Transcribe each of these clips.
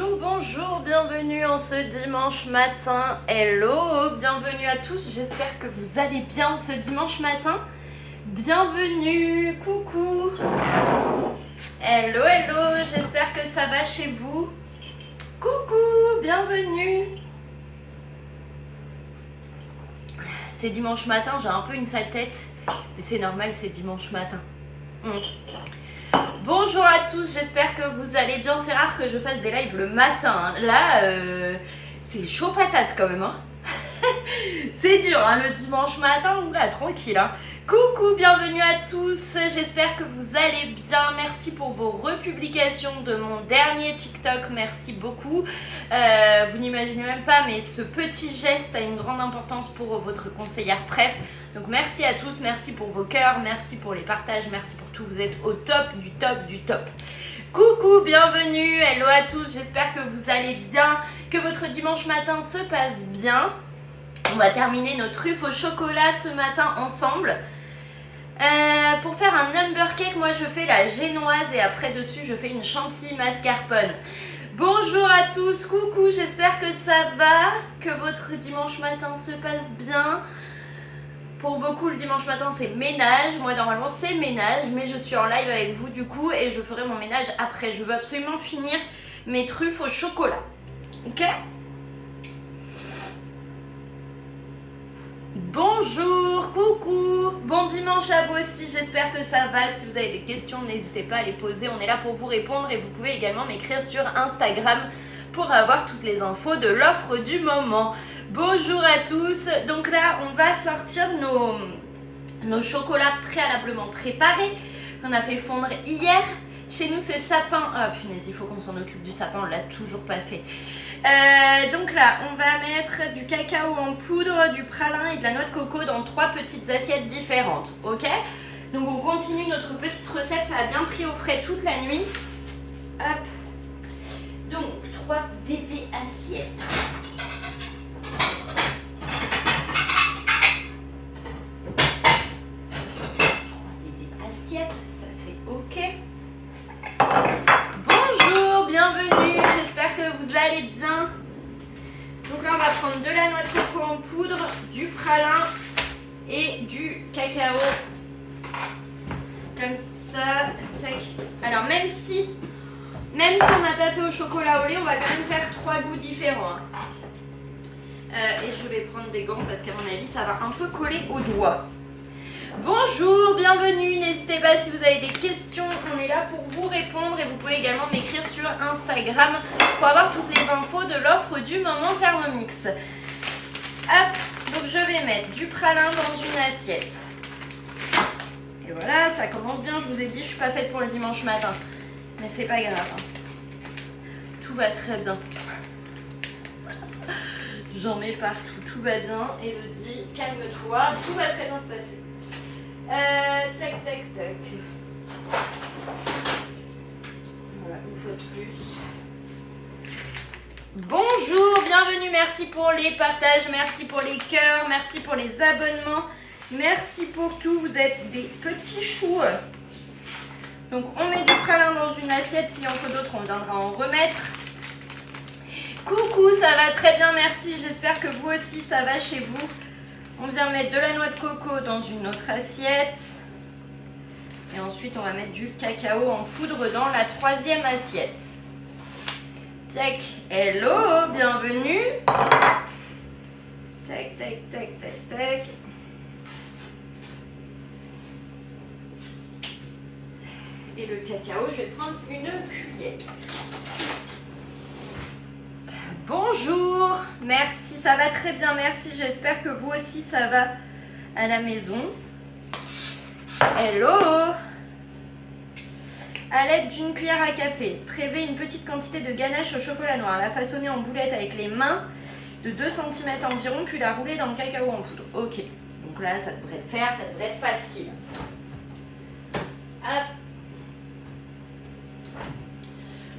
Bonjour, bienvenue en ce dimanche matin. Hello, bienvenue à tous, j'espère que vous allez bien ce dimanche matin. Bienvenue, coucou. Hello, hello, j'espère que ça va chez vous. Coucou, bienvenue. C'est dimanche matin, j'ai un peu une sale tête, mais c'est normal, c'est dimanche matin. Bonjour à tous, j'espère que vous allez bien. C'est rare que je fasse des lives le matin, hein. Là, c'est chaud patate quand même, hein. C'est dur, hein, le dimanche matin. Oula, tranquille, hein. Coucou, bienvenue à tous, j'espère que vous allez bien. Merci pour vos republications de mon dernier TikTok, merci beaucoup. Vous n'imaginez même pas, mais ce petit geste a une grande importance pour votre conseillère préf. Donc merci à tous, merci pour vos cœurs, merci pour les partages, merci pour tout, vous êtes au top du top du top. Coucou, bienvenue, hello à tous, j'espère que vous allez bien, que votre dimanche matin se passe bien. On va terminer nos truffes au chocolat ce matin ensemble. Pour faire un number cake, moi je fais la génoise et après dessus je fais une chantilly mascarpone. Bonjour à tous, coucou, j'espère que ça va, que votre dimanche matin se passe bien. Pour beaucoup le dimanche matin c'est ménage, moi normalement c'est ménage, mais je suis en live avec vous du coup et je ferai mon ménage après. Je veux absolument finir mes truffes au chocolat, ok? Bonjour, coucou, bon dimanche à vous aussi, j'espère que ça va. Si vous avez des questions, n'hésitez pas à les poser, on est là pour vous répondre et vous pouvez également m'écrire sur Instagram pour avoir toutes les infos de l'offre du moment. Bonjour à tous, donc là on va sortir nos chocolats préalablement préparés qu'on a fait fondre hier. Chez nous c'est sapin, ah punaise il faut qu'on s'en occupe du sapin, on l'a toujours pas fait. Donc là on va mettre du cacao en poudre, du pralin et de la noix de coco dans 3 petites assiettes différentes, ok? Donc on continue notre petite recette, ça a bien pris au frais toute la nuit. Hop. Donc 3 bébés assiettes. 3 bébés assiettes, ça c'est ok. Bonjour, bienvenue, j'espère que vous allez bien. Donc là on va prendre de la noix de coco en poudre, du pralin et du cacao. Comme ça, tac. Alors même si on n'a pas fait au chocolat au lait, on va quand même faire 3 goûts différents. Et je vais prendre des gants parce qu'à mon avis ça va un peu coller aux doigts. Bonjour, bienvenue, n'hésitez pas si vous avez des questions, on est là pour vous répondre et vous pouvez également m'écrire sur Instagram pour avoir toutes les infos de l'offre du moment Thermomix. Hop, donc je vais mettre du pralin dans une assiette. Et voilà, ça commence bien, je vous ai dit, je suis pas faite pour le dimanche matin. Mais c'est pas grave, hein. Tout va très bien. J'en mets partout, tout va bien. Elodie, calme-toi, tout va très bien se passer. Tac, tac, tac. Voilà, une fois de plus. Bonjour, bienvenue, merci pour les partages, merci pour les cœurs, merci pour les abonnements, merci pour tout, vous êtes des petits choux. Donc on met du pralin dans une assiette, s'il en faut d'autres, on viendra en remettre. Coucou, ça va très bien, merci, j'espère que vous aussi ça va chez vous. On vient mettre de la noix de coco dans une autre assiette. Et ensuite, on va mettre du cacao en poudre dans la 3e assiette. Tac, hello, bienvenue. Tac, tac, tac, tac, tac. Et le cacao, je vais prendre une cuillère. Bonjour, merci, ça va très bien, merci, j'espère que vous aussi ça va à la maison. Hello. À l'aide d'une cuillère à café, prélevez une petite quantité de ganache au chocolat noir, la façonner en boulette avec les mains de 2 cm environ, puis la rouler dans le cacao en poudre. Ok, donc là ça devrait le faire, ça devrait être facile. Hop.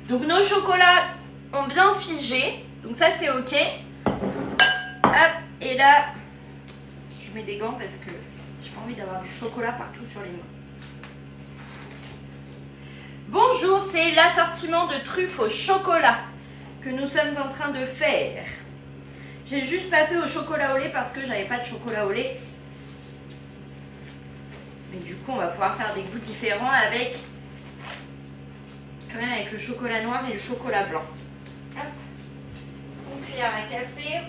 Donc nos chocolats ont bien figé. Donc ça c'est ok. Hop, et là, je mets des gants parce que j'ai pas envie d'avoir du chocolat partout sur les mains. Bonjour, c'est l'assortiment de truffes au chocolat que nous sommes en train de faire. J'ai juste pas fait au chocolat au lait parce que j'avais pas de chocolat au lait. Mais du coup, on va pouvoir faire des goûts différents avec, quand même avec le chocolat noir et le chocolat blanc. Hop. Une cuillère à café.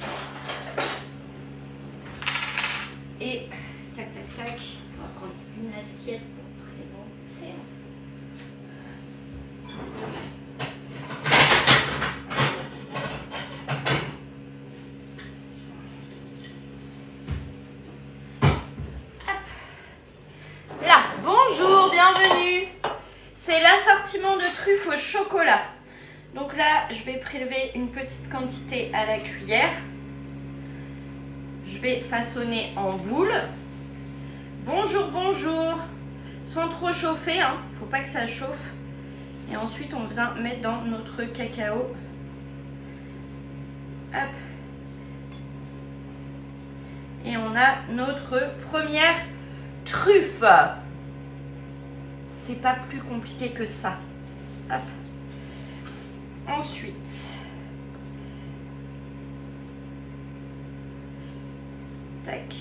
Et tac, tac, tac. On va prendre une assiette pour présenter. Bienvenue. C'est l'assortiment de truffes au chocolat. Donc là, je vais prélever une petite quantité à la cuillère. Je vais façonner en boule. Bonjour, bonjour. Sans trop chauffer, hein. Faut pas que ça chauffe. Et ensuite, on vient mettre dans notre cacao. Hop. Et on a notre première truffe. C'est pas plus compliqué que ça. Hop. Ensuite, tac.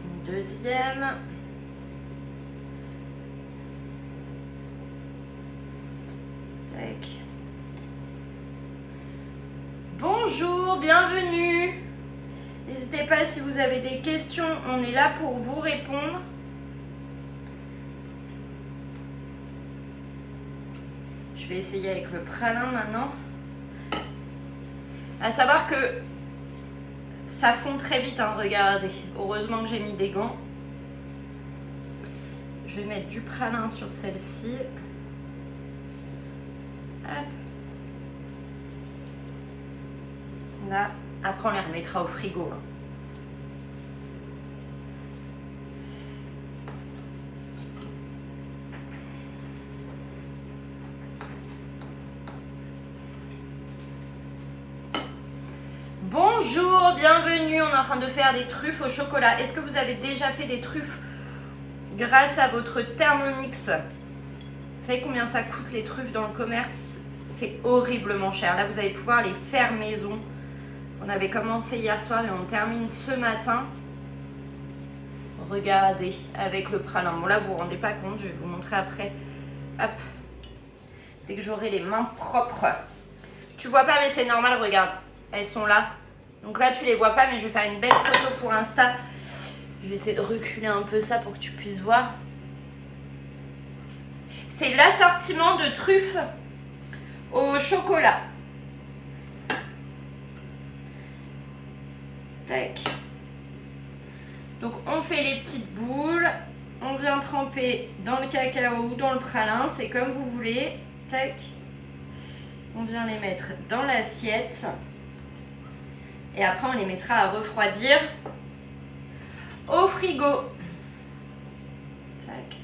Une deuxième. Tac. Bonjour, bienvenue. N'hésitez pas si vous avez des questions, on est là pour vous répondre. Je vais essayer avec le pralin maintenant. À savoir que ça fond très vite, hein, regardez. Heureusement que j'ai mis des gants. Je vais mettre du pralin sur celle-ci. Hop. Là. Après, on les remettra au frigo. Hein. Bonjour, bienvenue. On est en train de faire des truffes au chocolat. Est-ce que vous avez déjà fait des truffes grâce à votre Thermomix? Vous savez combien ça coûte les truffes dans le commerce? C'est horriblement cher. Là, vous allez pouvoir les faire maison. On avait commencé hier soir et on termine ce matin. Regardez, avec le pralin. Bon là, vous vous rendez pas compte, je vais vous montrer après. Hop. Dès que j'aurai les mains propres. Tu vois pas, mais c'est normal, regarde. Elles sont là. Donc là, tu les vois pas, mais je vais faire une belle photo pour Insta. Je vais essayer de reculer un peu ça pour que tu puisses voir. C'est l'assortiment de truffes au chocolat. Tac. Donc on fait les petites boules, on vient tremper dans le cacao ou dans le pralin, c'est comme vous voulez. Tac. On vient les mettre dans l'assiette. Et après on les mettra à refroidir au frigo. Tac.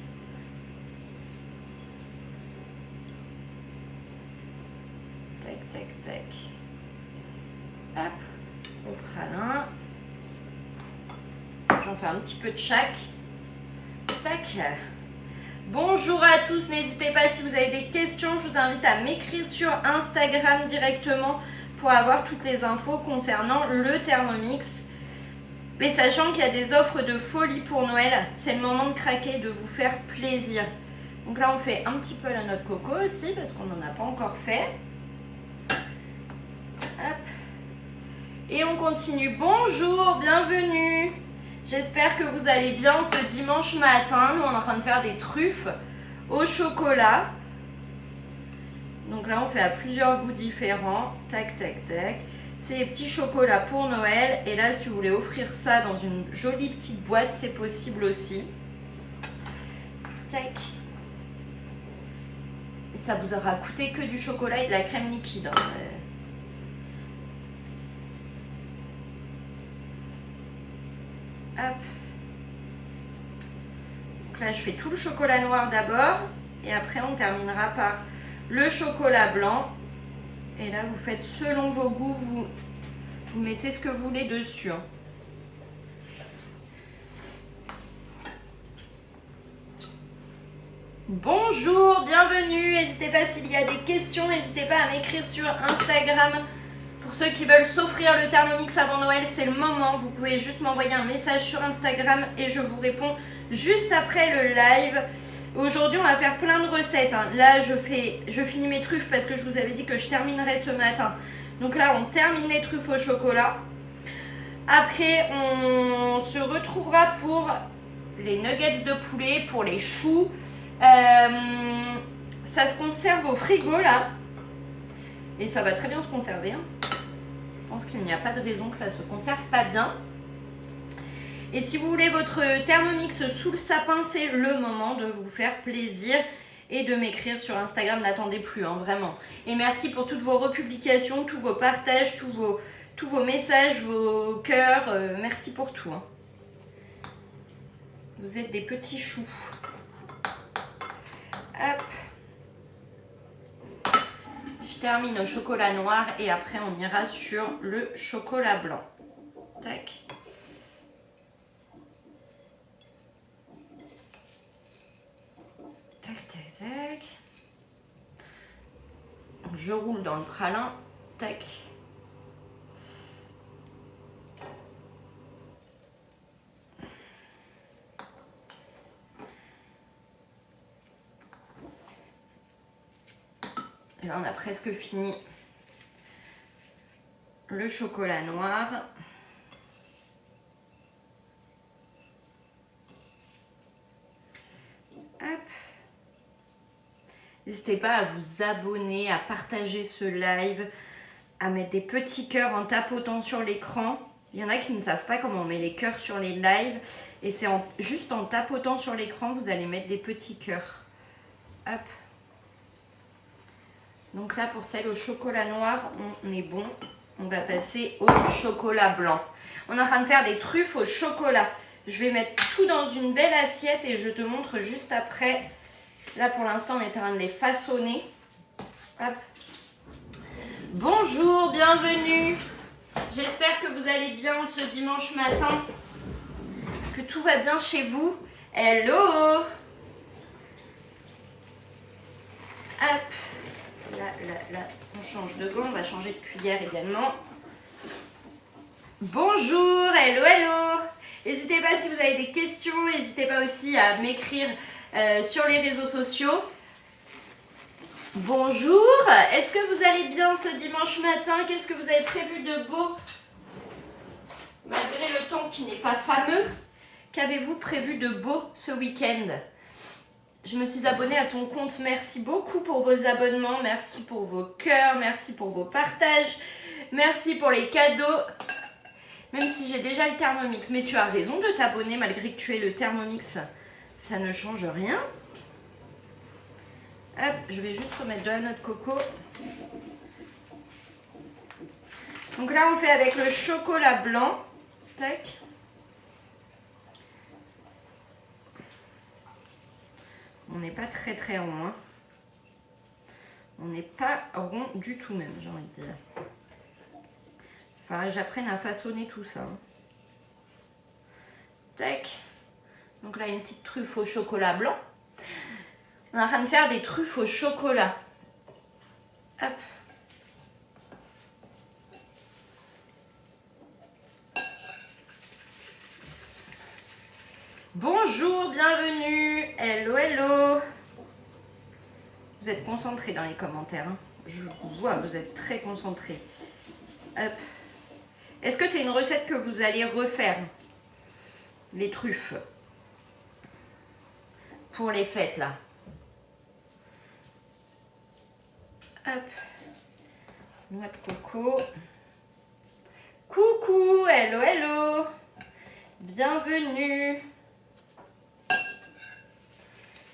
Tac, tac, tac. Hop. Au pralin. J'en fais un petit peu de chaque. Tac. Bonjour à tous, n'hésitez pas si vous avez des questions, je vous invite à m'écrire sur Instagram directement pour avoir toutes les infos concernant le Thermomix. Et sachant qu'il y a des offres de folie pour Noël, c'est le moment de craquer, de vous faire plaisir. Donc là on fait un petit peu la noix de coco aussi parce qu'on n'en a pas encore fait. Hop. Et on continue. Bonjour, bienvenue. J'espère que vous allez bien ce dimanche matin. Nous, on est en train de faire des truffes au chocolat. Donc là, on fait à plusieurs goûts différents. Tac, tac, tac. C'est des petits chocolats pour Noël. Et là, si vous voulez offrir ça dans une jolie petite boîte, c'est possible aussi. Tac. Et ça vous aura coûté que du chocolat et de la crème liquide. Hein. Hop. Donc là, je fais tout le chocolat noir d'abord. Et après, on terminera par le chocolat blanc. Et là, vous faites selon vos goûts. Vous mettez ce que vous voulez dessus. Hein. Bonjour, bienvenue. N'hésitez pas s'il y a des questions, n'hésitez pas à m'écrire sur Instagram. Pour ceux qui veulent s'offrir le Thermomix avant Noël, c'est le moment. Vous pouvez juste m'envoyer un message sur Instagram et je vous réponds juste après le live. Aujourd'hui, on va faire plein de recettes. Là, je finis mes truffes parce que je vous avais dit que je terminerais ce matin. Donc là, on termine les truffes au chocolat. Après, on se retrouvera pour les nuggets de poulet, pour les choux. Ça se conserve au frigo là. Et ça va très bien se conserver. Je pense qu'il n'y a pas de raison que ça se conserve pas bien. Et si vous voulez votre Thermomix sous le sapin, c'est le moment de vous faire plaisir et de m'écrire sur Instagram. N'attendez plus, vraiment. Et merci pour toutes vos republications, tous vos partages, tous vos messages, vos cœurs. Merci pour tout. Vous êtes des petits choux. Hop. Je termine au chocolat noir et après on ira sur le chocolat blanc. Tac. Tac, tac, tac. Je roule dans le pralin. Tac. Et là, on a presque fini le chocolat noir. Hop. N'hésitez pas à vous abonner, à partager ce live, à mettre des petits cœurs en tapotant sur l'écran. Il y en a qui ne savent pas comment on met les cœurs sur les lives. Et c'est juste en tapotant sur l'écran, vous allez mettre des petits cœurs. Hop. Donc là, pour celle au chocolat noir, on est bon. On va passer au chocolat blanc. On est en train de faire des truffes au chocolat. Je vais mettre tout dans une belle assiette et je te montre juste après. Là, pour l'instant, on est en train de les façonner. Hop. Bonjour, bienvenue. J'espère que vous allez bien ce dimanche matin. Que tout va bien chez vous. Hello. Hop. Là, on change de gant, on va changer de cuillère également. Bonjour, hello. N'hésitez pas si vous avez des questions, n'hésitez pas aussi à m'écrire sur les réseaux sociaux. Bonjour, est-ce que vous allez bien ce dimanche matin? Qu'est-ce que vous avez prévu de beau? Malgré le temps qui n'est pas fameux, qu'avez-vous prévu de beau ce week-end? Je me suis abonnée à ton compte. Merci beaucoup pour vos abonnements. Merci pour vos cœurs. Merci pour vos partages. Merci pour les cadeaux. Même si j'ai déjà le Thermomix. Mais tu as raison de t'abonner malgré que tu aies le Thermomix. Ça ne change rien. Hop, je vais juste remettre de la noix de coco. Donc là, on fait avec le chocolat blanc. Tac. On n'est pas très rond. On n'est pas rond du tout même, j'ai envie de dire. Il faudrait que j'apprenne à façonner tout ça. Tac. Donc là, une petite truffe au chocolat blanc. On est en train de faire des truffes au chocolat. Hop. Bonjour, bienvenue. Hello. Vous êtes concentrés dans les commentaires. Je vous vois, vous êtes très concentrés. Hop. Est-ce que c'est une recette que vous allez refaire? Les truffes. Pour les fêtes, là. Hop. Noix de coco. Coucou, hello. Bienvenue.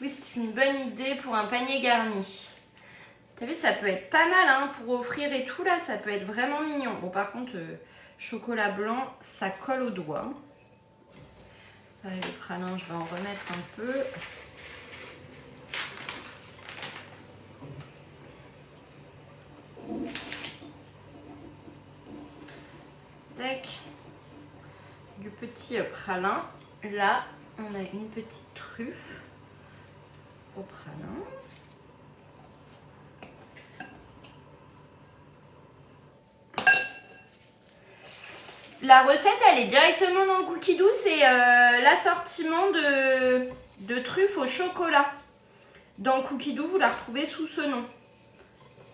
Oui, c'est une bonne idée pour un panier garni. T'as vu, ça peut être pas mal pour offrir et tout là, ça peut être vraiment mignon. Bon, par contre, chocolat blanc, ça colle aux doigts. Allez, le pralin, je vais en remettre un peu. Tac. Du petit pralin. Là, on a une petite truffe. au pralin. La recette, elle est directement dans le Cookie Dough. C'est l'assortiment de truffes au chocolat. Dans le Cookie Dough, vous la retrouvez sous ce nom.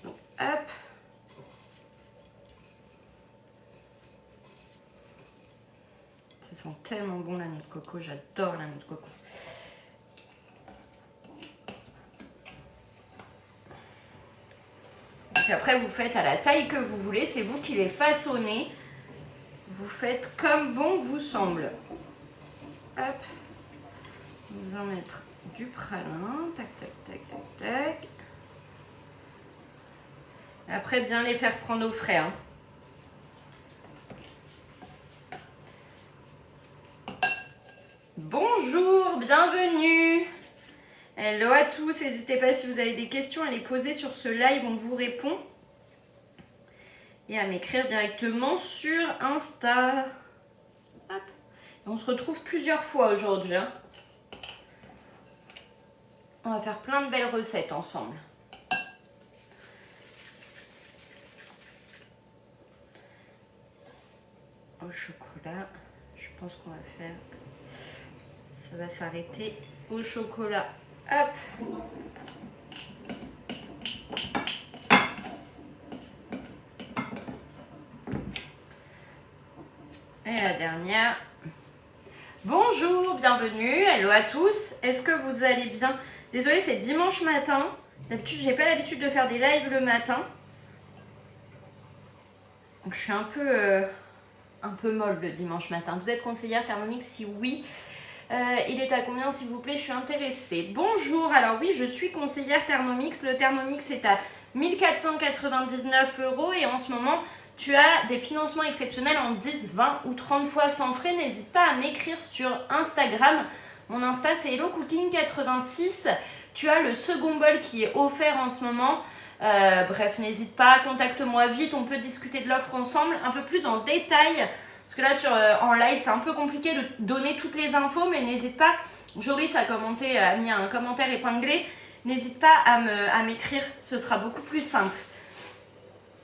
Donc, hop. Ça sent tellement bon la noix de coco. J'adore la noix de coco. Et après, vous faites à la taille que vous voulez. C'est vous qui les façonnez. Vous faites comme bon vous semble. Hop. Vous en mettre du pralin. Tac, tac, tac, tac, tac. Et après, bien les faire prendre au frais. Hein. Bonjour, bienvenue. Hello à tous. N'hésitez pas si vous avez des questions à les poser sur ce live. On vous répond. Et à m'écrire directement sur Insta. Hop. Et on se retrouve plusieurs fois aujourd'hui. Hein. On va faire plein de belles recettes ensemble. Au chocolat, je pense qu'on va faire... Ça va s'arrêter au chocolat. Hop. Et la dernière. Bonjour, bienvenue, hello à tous. Est-ce que vous allez bien? Désolée, c'est dimanche matin. D'habitude, j'ai pas l'habitude de faire des lives le matin. Donc, je suis un peu molle le dimanche matin. Vous êtes conseillère Thermomix? Si oui, il est à combien s'il vous plaît? Je suis intéressée. Bonjour, alors oui, je suis conseillère Thermomix. Le Thermomix est à 1499 € et en ce moment... Tu as des financements exceptionnels en 10, 20 ou 30 fois sans frais. N'hésite pas à m'écrire sur Instagram. Mon Insta, c'est HelloCooking86. Tu as le second bol qui est offert en ce moment. Bref, n'hésite pas, contacte-moi vite. On peut discuter de l'offre ensemble, un peu plus en détail. Parce que là, en live, c'est un peu compliqué de donner toutes les infos. Mais n'hésite pas. Joris a mis un commentaire épinglé. N'hésite pas à m'écrire. Ce sera beaucoup plus simple.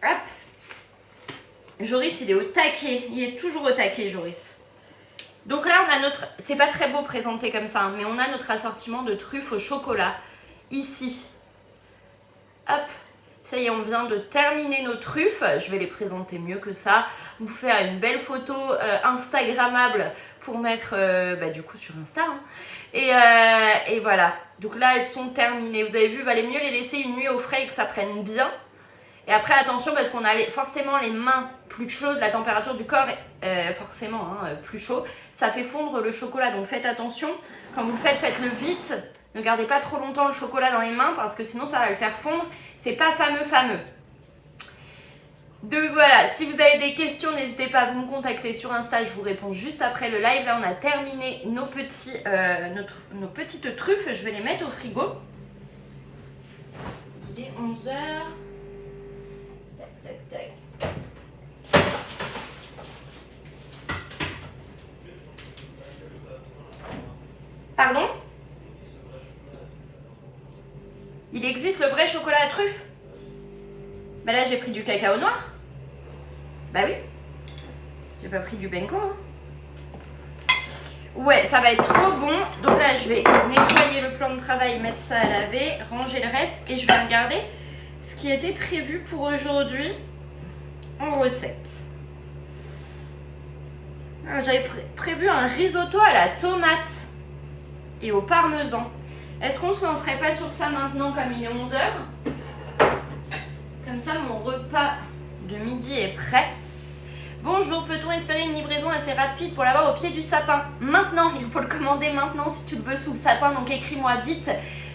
Hop. Joris, il est au taquet. Il est toujours au taquet, Joris. Donc là, on a notre... C'est pas très beau présenté comme ça, hein, mais on a notre assortiment de truffes au chocolat. Ici. Hop. Ça y est, on vient de terminer nos truffes. Je vais les présenter mieux que ça. Vous faire une belle photo Instagrammable pour mettre du coup sur Insta. Hein. Et voilà. Donc là, elles sont terminées. Vous avez vu, il valait mieux les laisser une nuit au frais et que ça prenne bien. Et après, attention, parce qu'on a forcément les mains plus chaudes, la température du corps est forcément plus chaud. Ça fait fondre le chocolat, donc faites attention. Quand vous le faites, faites-le vite. Ne gardez pas trop longtemps le chocolat dans les mains, parce que sinon, ça va le faire fondre. C'est pas fameux. Donc voilà, si vous avez des questions, n'hésitez pas à vous me contacter sur Insta. Je vous réponds juste après le live. Là, on a terminé nos petites truffes. Je vais les mettre au frigo. Il est 11 h. Tac. Pardon? Il existe le vrai chocolat à truffe? Bah là j'ai pris du cacao noir. Bah oui. J'ai pas pris du benko. Hein. Ouais, ça va être trop bon. Donc là je vais nettoyer le plan de travail, mettre ça à laver, ranger le reste et je vais regarder ce qui était prévu pour aujourd'hui en recette. J'avais prévu un risotto à la tomate et au parmesan. Est-ce qu'on se lancerait pas sur ça maintenant comme il est 11 h? Comme ça, mon repas de midi est prêt. Bonjour, peut-on espérer une livraison assez rapide pour l'avoir au pied du sapin? Maintenant, il faut le commander maintenant si tu le veux sous le sapin. Donc écris-moi vite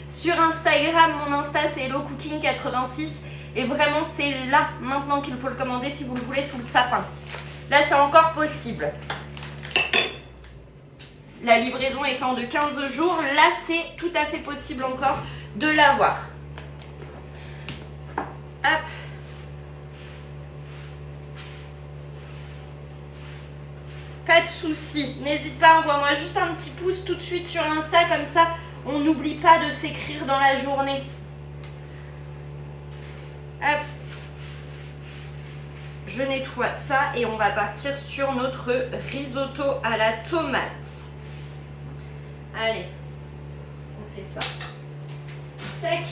sur Instagram. Mon Insta, c'est HelloCooking86. Et vraiment, c'est là, maintenant qu'il faut le commander si vous le voulez sous le sapin. Là, c'est encore possible. La livraison étant de 15 jours, là, c'est tout à fait possible encore de l'avoir. Hop. Pas de souci. N'hésite pas, envoie-moi juste un petit pouce tout de suite sur Insta, comme ça, On n'oublie pas de s'écrire dans la journée. Hop. Je nettoie ça et on va partir sur notre risotto à la tomate. Allez, on fait ça. Tac.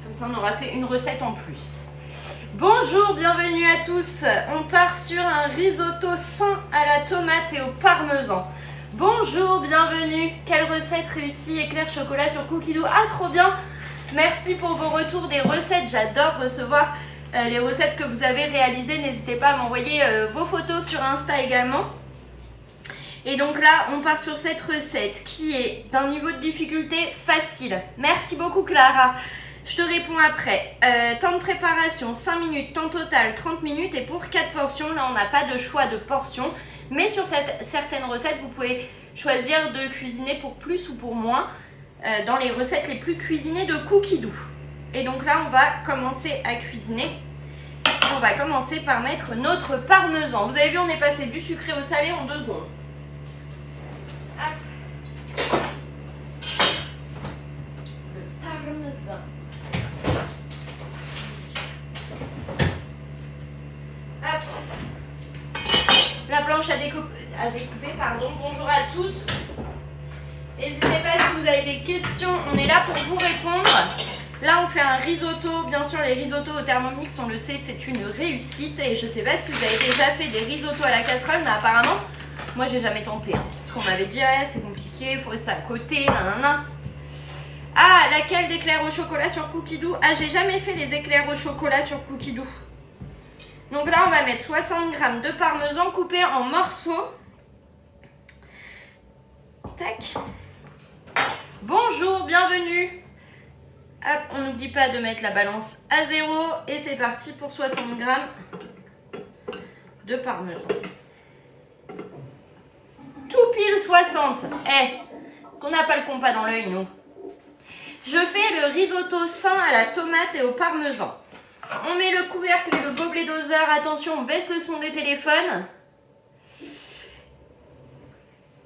Comme ça, on aura fait une recette en plus. Bonjour, bienvenue à tous. On part sur un risotto sain à la tomate et au parmesan. Bonjour, bienvenue. Quelle recette réussie, éclair chocolat sur cookie dough. Ah, trop bien. Merci pour vos retours des recettes. J'adore recevoir les recettes que vous avez réalisées. N'hésitez pas à m'envoyer vos photos sur Insta également. Et donc là, on part sur cette recette qui est d'un niveau de difficulté facile. Merci beaucoup Clara. Je te réponds après. Temps de préparation, 5 minutes. Temps total, 30 minutes. Et pour 4 portions, là, on n'a pas de choix de portions. Mais sur certaines recettes, vous pouvez choisir de cuisiner pour plus ou pour moins. Dans les recettes les plus cuisinées de cookie dough. Et donc là, on va commencer à cuisiner. On va commencer par mettre notre parmesan. Vous avez vu, on est passé du sucré au salé en 2 secondes. Hop. Le parmesan. Hop. La planche à découper, pardon. Bonjour à tous. N'hésitez pas si vous avez des questions, on est là pour vous répondre. Là, on fait un risotto. Bien sûr, les risottos au Thermomix, on le sait, c'est une réussite. Et je ne sais pas si vous avez déjà fait des risottos à la casserole, mais apparemment, moi, j'ai jamais tenté. Parce qu'on m'avait dit, ouais, c'est compliqué, il faut rester à côté, nanana. Ah, laquelle d'éclairs au chocolat sur cookie dough? Ah, j'ai jamais fait les éclairs au chocolat sur cookie dough. Donc là, on va mettre 60 g de parmesan coupé en morceaux. Tac. Bonjour, bienvenue. Hop, on n'oublie pas de mettre la balance à 0 et c'est parti pour 60 g de parmesan. Tout pile 60. Qu'on n'a pas le compas dans l'œil, nous. Je fais le risotto sain à la tomate et au parmesan. On met le couvercle et le gobelet doseur. Attention, on baisse le son des téléphones.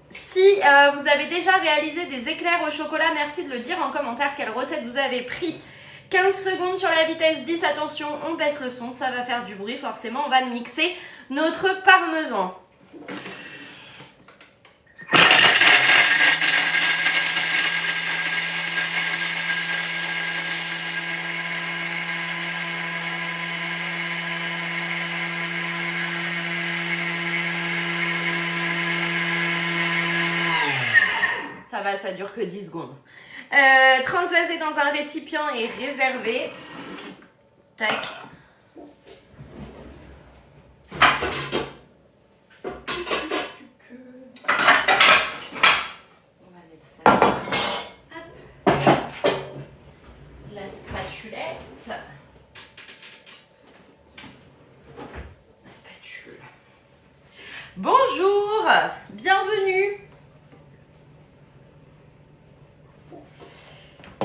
Si vous avez déjà réalisé des éclairs au chocolat, merci de le dire en commentaire quelle recette vous avez pris. 15 secondes sur la vitesse 10, attention, on baisse le son, ça va faire du bruit, forcément, on va mixer notre parmesan. Ça va, ça dure que 10 secondes. Transvaser dans un récipient et réserver. Tac. On va mettre ça. Hop. La spatulette. La spatule. Bonjour, bienvenue.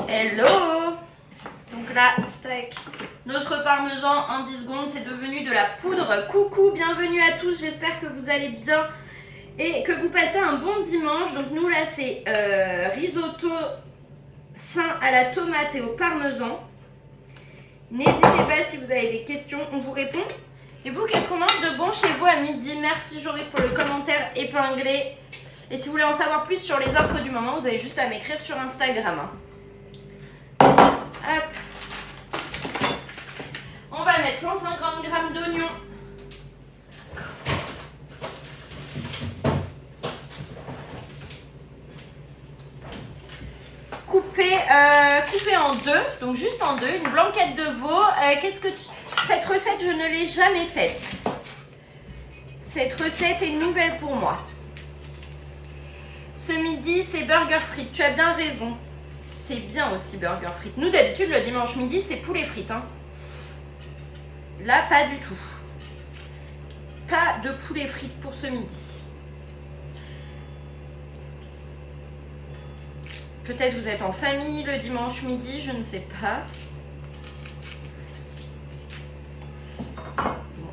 Hello. Donc là, tac, notre parmesan en 10 secondes, c'est devenu de la poudre. Coucou, bienvenue à tous, j'espère que vous allez bien et que vous passez un bon dimanche. Donc nous là, c'est risotto sain à la tomate et au parmesan. N'hésitez pas si vous avez des questions, on vous répond. Et vous, qu'est-ce qu'on mange de bon chez vous à midi? Merci Joris pour le commentaire épinglé. Et si vous voulez en savoir plus sur les offres du moment, vous avez juste à m'écrire sur Instagram. Hop. On va mettre 150 g d'oignons. Coupé en deux, donc juste en deux, une blanquette de veau. Cette recette, je ne l'ai jamais faite. Cette recette est nouvelle pour moi. Ce midi, c'est burger frites. Tu as bien raison. C'est bien aussi burger frites. Nous, d'habitude, le dimanche midi, c'est poulet frites. Hein. Là, pas du tout. Pas de poulet frites pour ce midi. Peut-être vous êtes en famille le dimanche midi, je ne sais pas. Bon.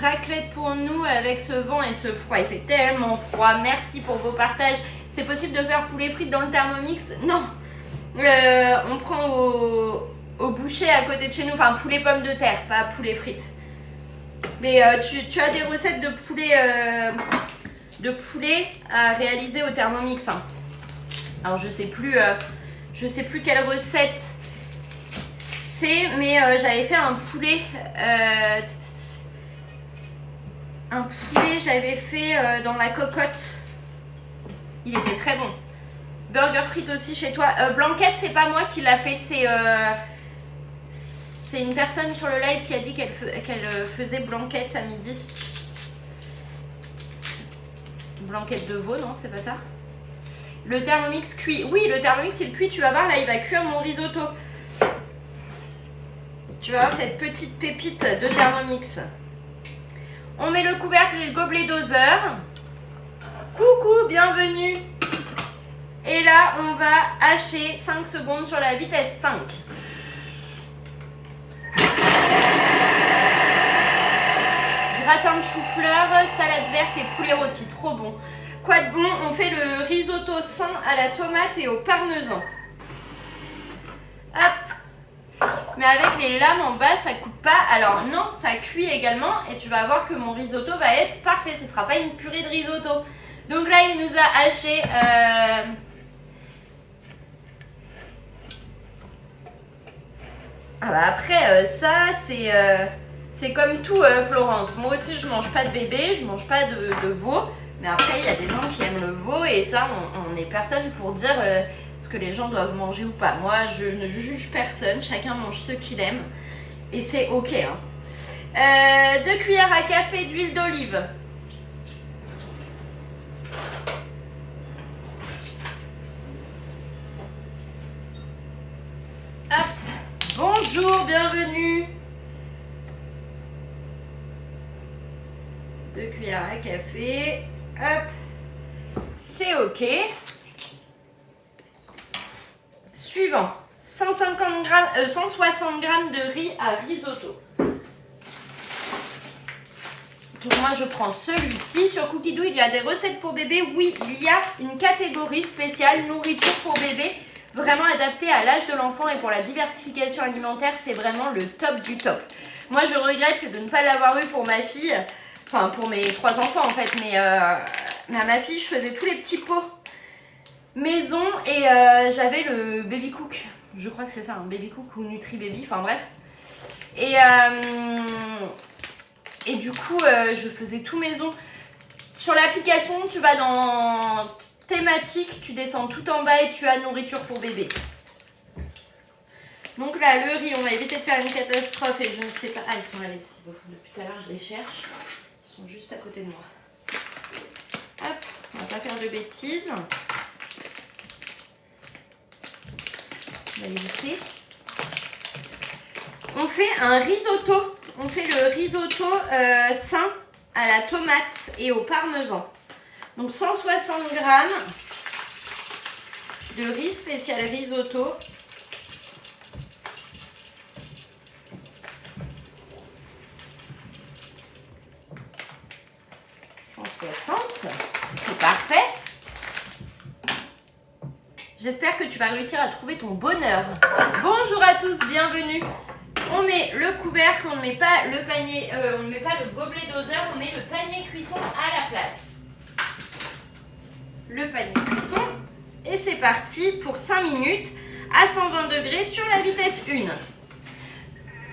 raclette pour nous avec ce vent et ce froid. Il fait tellement froid. Merci pour vos partages. C'est possible de faire poulet frites dans le Thermomix? Non. On prend au boucher à côté de chez nous. Enfin, poulet pommes de terre, pas poulet frites. Mais tu as des recettes de poulet à réaliser au Thermomix. Hein. Alors, je sais plus quelle recette c'est, mais j'avais fait un poulet. J'avais fait dans la cocotte. Il était très bon. Burger frites aussi chez toi. Blanquette, c'est pas moi qui l'a fait, c'est une personne sur le live qui a dit qu'elle faisait blanquette à midi. Blanquette de veau, non, c'est pas ça? Le Thermomix cuit. Oui, le Thermomix il cuit, tu vas voir, là il va cuire mon risotto. Tu vas voir cette petite pépite de Thermomix. On met le couvercle et le gobelet doseur. Coucou, bienvenue. Et là, on va hacher 5 secondes sur la vitesse 5. Gratin de chou-fleur, salade verte et poulet rôti. Trop bon. Quoi de bon? On fait le risotto sain à la tomate et au parmesan. Hop. Mais avec les lames en bas, ça coupe pas. Alors non, ça cuit également. Et tu vas voir que mon risotto va être parfait. Ce sera pas une purée de risotto. Donc là, il nous a haché... Ah bah après, ça, c'est comme tout, Florence. Moi aussi, je mange pas de bébé, je mange pas de veau. Mais après, il y a des gens qui aiment le veau et ça, on n'est personne pour dire ce que les gens doivent manger ou pas. Moi, je ne juge personne, chacun mange ce qu'il aime et c'est ok. Hein. 2 cuillères à café d'huile d'olive. Hop. Bonjour, bienvenue. 2 cuillères à café. Hop. C'est ok. Suivant. 160 g de riz à risotto. Donc moi je prends celui-ci. Sur Cookidoo, il y a des recettes pour bébé. Oui, il y a une catégorie spéciale nourriture pour bébé. Vraiment adapté à l'âge de l'enfant et pour la diversification alimentaire, c'est vraiment le top du top. Moi, je regrette, c'est de ne pas l'avoir eu pour ma fille, enfin pour mes 3 enfants en fait, mais à ma fille, je faisais tous les petits pots maison et j'avais le Baby Cook. Je crois que c'est ça, un Baby Cook ou Nutri Baby, enfin bref. Et du coup, je faisais tout maison. Sur l'application, tu vas dans... thématique, tu descends tout en bas et tu as nourriture pour bébé. Donc là, le riz, on va éviter de faire une catastrophe et je ne sais pas... Ah, ils sont là les ciseaux. Depuis tout à l'heure, je les cherche. Ils sont juste à côté de moi. Hop, on va pas faire de bêtises. On va éviter. On fait un risotto. On fait le risotto sain à la tomate et au parmesan. Donc 160 g de riz spécial risotto. C'est parfait. J'espère que tu vas réussir à trouver ton bonheur. Bonjour à tous, bienvenue. On met le couvercle, on ne met pas le panier, on ne met pas le gobelet doseur, on met le panier cuisson à la place. Le panier cuisson et c'est parti pour 5 minutes à 120 degrés sur la vitesse 1.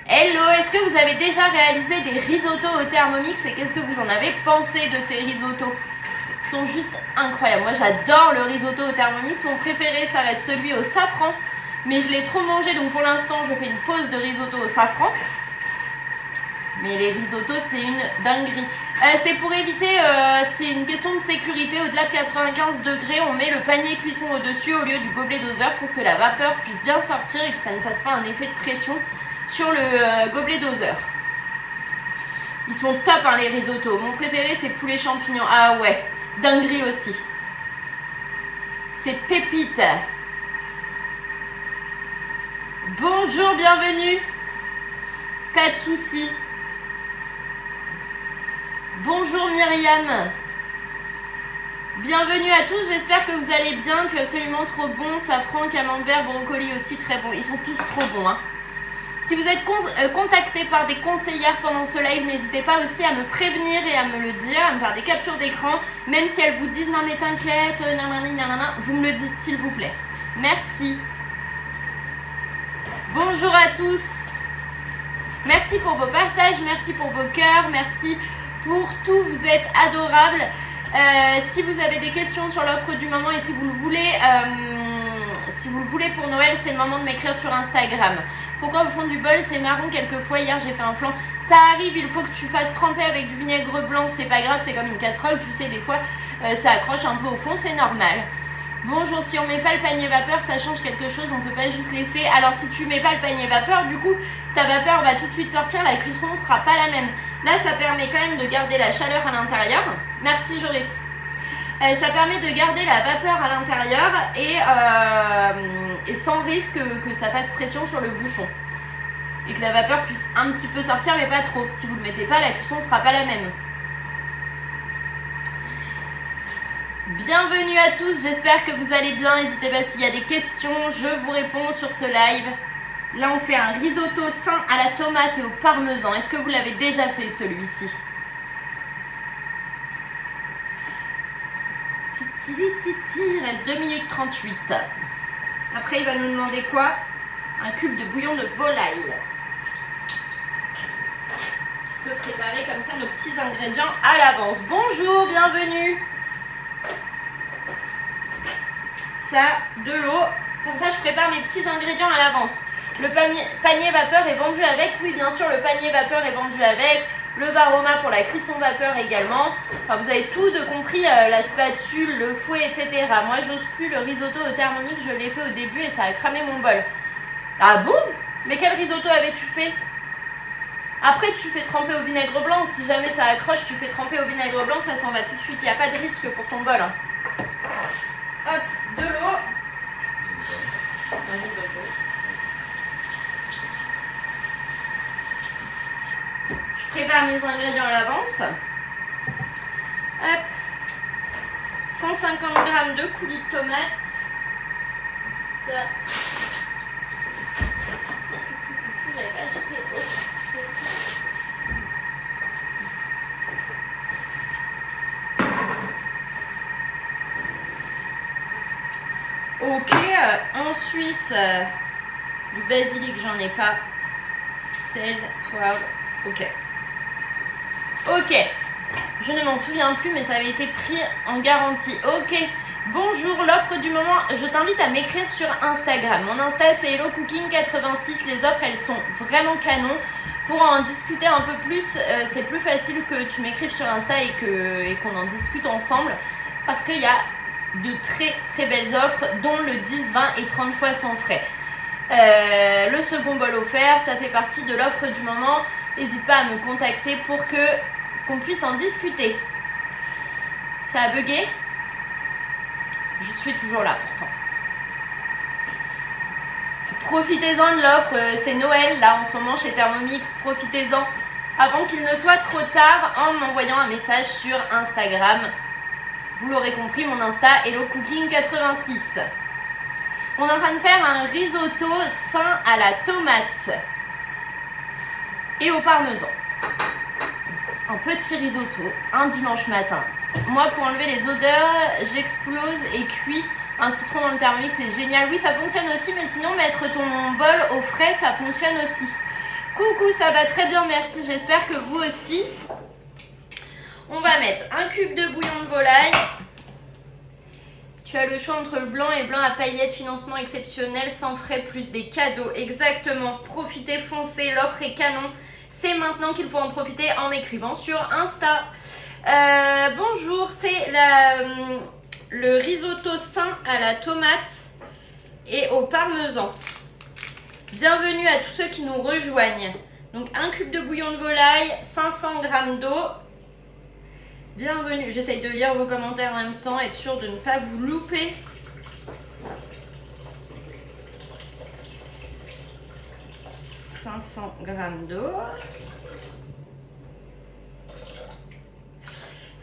Hello, est-ce que vous avez déjà réalisé des risottos au Thermomix et qu'est-ce que vous en avez pensé de ces risottos? Ils sont juste incroyables. Moi j'adore le risotto au Thermomix, mon préféré ça reste celui au safran, mais je l'ai trop mangé donc pour l'instant je fais une pause de risotto au safran. Mais les risottos c'est une dinguerie. C'est pour éviter, c'est une question de sécurité, au-delà de 95 degrés, on met le panier cuisson au-dessus au lieu du gobelet doseur pour que la vapeur puisse bien sortir et que ça ne fasse pas un effet de pression sur le gobelet doseur. Ils sont top hein, les risottos. Mon préféré c'est poulet champignons. Ah ouais, dinguerie aussi. C'est pépite. Bonjour, bienvenue. Pas de soucis. Bonjour Myriam. Bienvenue à tous, j'espère que vous allez bien, que absolument trop bon. Safran, camembert, brocoli aussi très bon. Ils sont tous trop bons. Hein. Si vous êtes contacté par des conseillères pendant ce live, n'hésitez pas aussi à me prévenir et à me le dire, à me faire des captures d'écran. Même si elles vous disent non mais t'inquiète, nanana, vous me le dites s'il vous plaît. Merci. Bonjour à tous. Merci pour vos partages, merci pour vos cœurs, merci pour tout, vous êtes adorables. Si vous avez des questions sur l'offre du moment et si vous le voulez pour Noël, c'est le moment de m'écrire sur Instagram. Pourquoi au fond du bol c'est marron quelquefois? Hier j'ai fait un flan. Ça arrive, il faut que tu fasses tremper avec du vinaigre blanc, c'est pas grave, c'est comme une casserole, tu sais, des fois ça accroche un peu au fond, c'est normal. Bonjour, si on met pas le panier vapeur, ça change quelque chose, on peut pas juste laisser. Alors si tu mets pas le panier vapeur, du coup ta vapeur va tout de suite sortir, la cuisson sera pas la même. Là ça permet quand même de garder la chaleur à l'intérieur. Merci Joris. Ça permet de garder la vapeur à l'intérieur et sans risque que ça fasse pression sur le bouchon. Et que la vapeur puisse un petit peu sortir mais pas trop. Si vous ne le mettez pas, la cuisson sera pas la même. Bienvenue à tous, j'espère que vous allez bien. N'hésitez pas s'il y a des questions, je vous réponds sur ce live. Là on fait un risotto sain à la tomate et au parmesan. Est-ce que vous l'avez déjà fait celui-ci? Il reste 2 minutes 38. Après il va nous demander quoi? Un cube de bouillon de volaille. On peut préparer comme ça nos petits ingrédients à l'avance. Bonjour, bienvenue. Ça, de l'eau. Comme ça je prépare mes petits ingrédients à l'avance. Le panier vapeur est vendu avec. Oui bien sûr le panier vapeur est vendu avec. Le Varoma pour la cuisson vapeur également. Enfin, vous avez tout de compris, la spatule, le fouet, etc. Moi, j'ose plus le risotto au thermomix. Je l'ai fait au début et ça a cramé mon bol. Ah bon? Mais quel risotto avais-tu fait? Après, tu fais tremper au vinaigre blanc. Si jamais ça accroche, tu fais tremper au vinaigre blanc. Ça s'en va tout de suite. Il n'y a pas de risque pour ton bol. Hein. Hop, de l'eau. Je prépare mes ingrédients à l'avance. Hop. 150 g de coulis de tomates. Ça. J'avais pas acheté. Ok. Ensuite, du basilic, j'en ai pas. Sel, poivre. Ok. Ok, je ne m'en souviens plus, mais ça avait été pris en garantie. Ok, bonjour, l'offre du moment, je t'invite à m'écrire sur Instagram. Mon Insta, c'est HelloCooking86. Les offres, elles sont vraiment canon. Pour en discuter un peu plus, c'est plus facile que tu m'écrives sur Insta et qu'on en discute ensemble. Parce qu'il y a de très très belles offres, dont le 10, 20 et 30 fois sans frais. Le second bol offert, ça fait partie de l'offre du moment. N'hésite pas à me contacter pour qu'on puisse en discuter. Ça a bugué? Je suis toujours là pourtant. Profitez-en de l'offre, c'est Noël là en ce moment chez Thermomix, profitez-en avant qu'il ne soit trop tard en m'envoyant un message sur Instagram. Vous l'aurez compris, mon Insta HelloCooking86. On est en train de faire un risotto sain à la tomate et au parmesan. Un petit risotto, un dimanche matin. Moi, pour enlever les odeurs, j'explose et cuis un citron dans le thermomix, c'est génial. Oui, ça fonctionne aussi, mais sinon, mettre ton bol au frais, ça fonctionne aussi. Coucou, ça va très bien, merci. J'espère que vous aussi. On va mettre un cube de bouillon de volaille. Tu as le choix entre le blanc et le blanc à paillettes, financement exceptionnel, sans frais, plus des cadeaux. Exactement, profitez, foncez, l'offre est canon. C'est maintenant qu'il faut en profiter en m'écrivant sur Insta. Bonjour, c'est le risotto sain à la tomate et au parmesan. Bienvenue à tous ceux qui nous rejoignent. Donc un cube de bouillon de volaille, 500 g d'eau. Bienvenue, j'essaye de lire vos commentaires en même temps, être sûr de ne pas vous louper. « 500 g d'eau.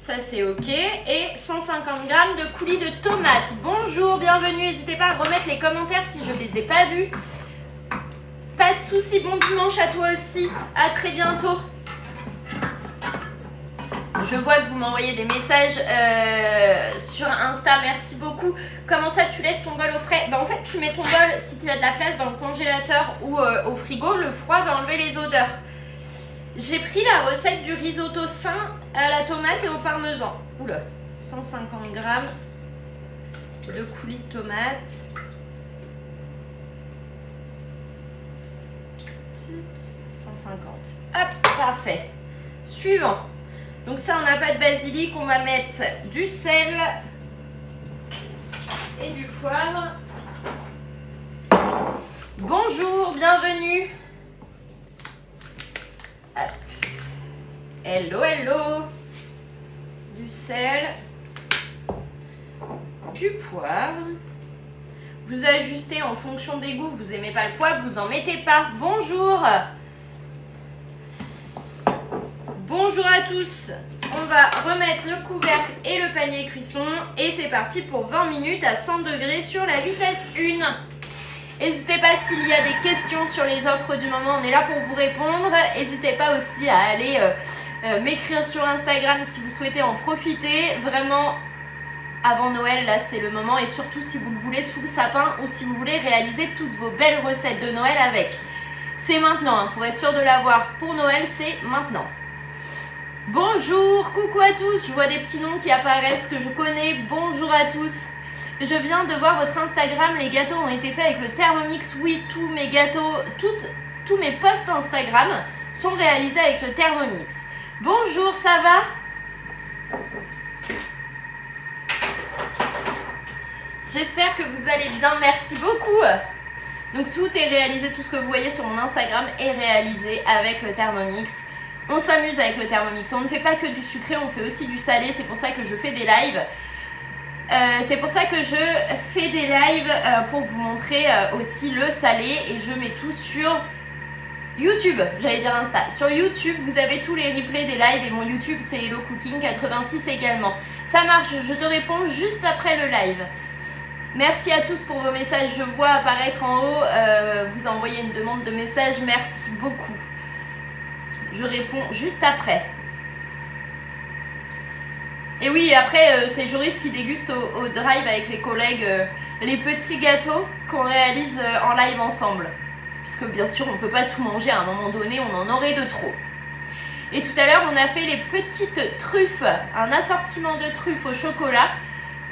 Ça c'est ok. Et 150 g de coulis de tomates. Bonjour, bienvenue. N'hésitez pas à remettre les commentaires si je ne les ai pas vus. Pas de soucis, bon dimanche à toi aussi. À très bientôt. Je vois que vous m'envoyez des messages sur Insta, merci beaucoup. Comment ça, tu laisses ton bol au frais? En fait, tu mets ton bol, si tu as de la place, dans le congélateur ou au frigo, le froid va enlever les odeurs. J'ai pris la recette du risotto sain à la tomate et au parmesan. Oula, 150 g de coulis de tomates. 150. Hop, parfait. Suivant. Donc ça, on n'a pas de basilic, on va mettre du sel et du poivre. Bonjour, bienvenue. Hop. Hello, hello. Du sel, du poivre. Vous ajustez en fonction des goûts. Vous aimez pas le poivre, vous en mettez pas. Bonjour. Bonjour à tous. On va remettre le couvercle et le panier cuisson. Et c'est parti pour 20 minutes à 100 degrés sur la vitesse 1. N'hésitez pas s'il y a des questions sur les offres du moment. On est là pour vous répondre. N'hésitez pas aussi à aller m'écrire sur Instagram si vous souhaitez en profiter. Vraiment, avant Noël, là, c'est le moment. Et surtout, si vous le voulez sous le sapin ou si vous voulez réaliser toutes vos belles recettes de Noël avec. C'est maintenant. Hein. Pour être sûr de l'avoir pour Noël, c'est maintenant. Bonjour, coucou à tous. Je vois des petits noms qui apparaissent que je connais. Bonjour à tous. Je viens de voir votre Instagram. Les gâteaux ont été faits avec le Thermomix. Oui, tous mes gâteaux, tous mes posts Instagram sont réalisés avec le Thermomix. Bonjour, ça va? J'espère que vous allez bien, merci beaucoup. Donc tout est réalisé, tout ce que vous voyez sur mon Instagram est réalisé avec le Thermomix. On s'amuse avec le Thermomix, on ne fait pas que du sucré, on fait aussi du salé, c'est pour ça que je fais des lives. Pour vous montrer aussi le salé et je mets tout sur YouTube, j'allais dire Insta. Sur YouTube, vous avez tous les replays des lives et mon YouTube c'est Hello Cooking 86 également. Ça marche, je te réponds juste après le live. Merci à tous pour vos messages, je vois apparaître en haut, vous envoyez une demande de message, merci beaucoup. Je réponds juste après. Et oui, après, c'est Joris qui déguste au drive avec les collègues les petits gâteaux qu'on réalise en live ensemble. Puisque bien sûr, on ne peut pas tout manger, à un moment donné, on en aurait de trop. Et tout à l'heure, on a fait les petites truffes, un assortiment de truffes au chocolat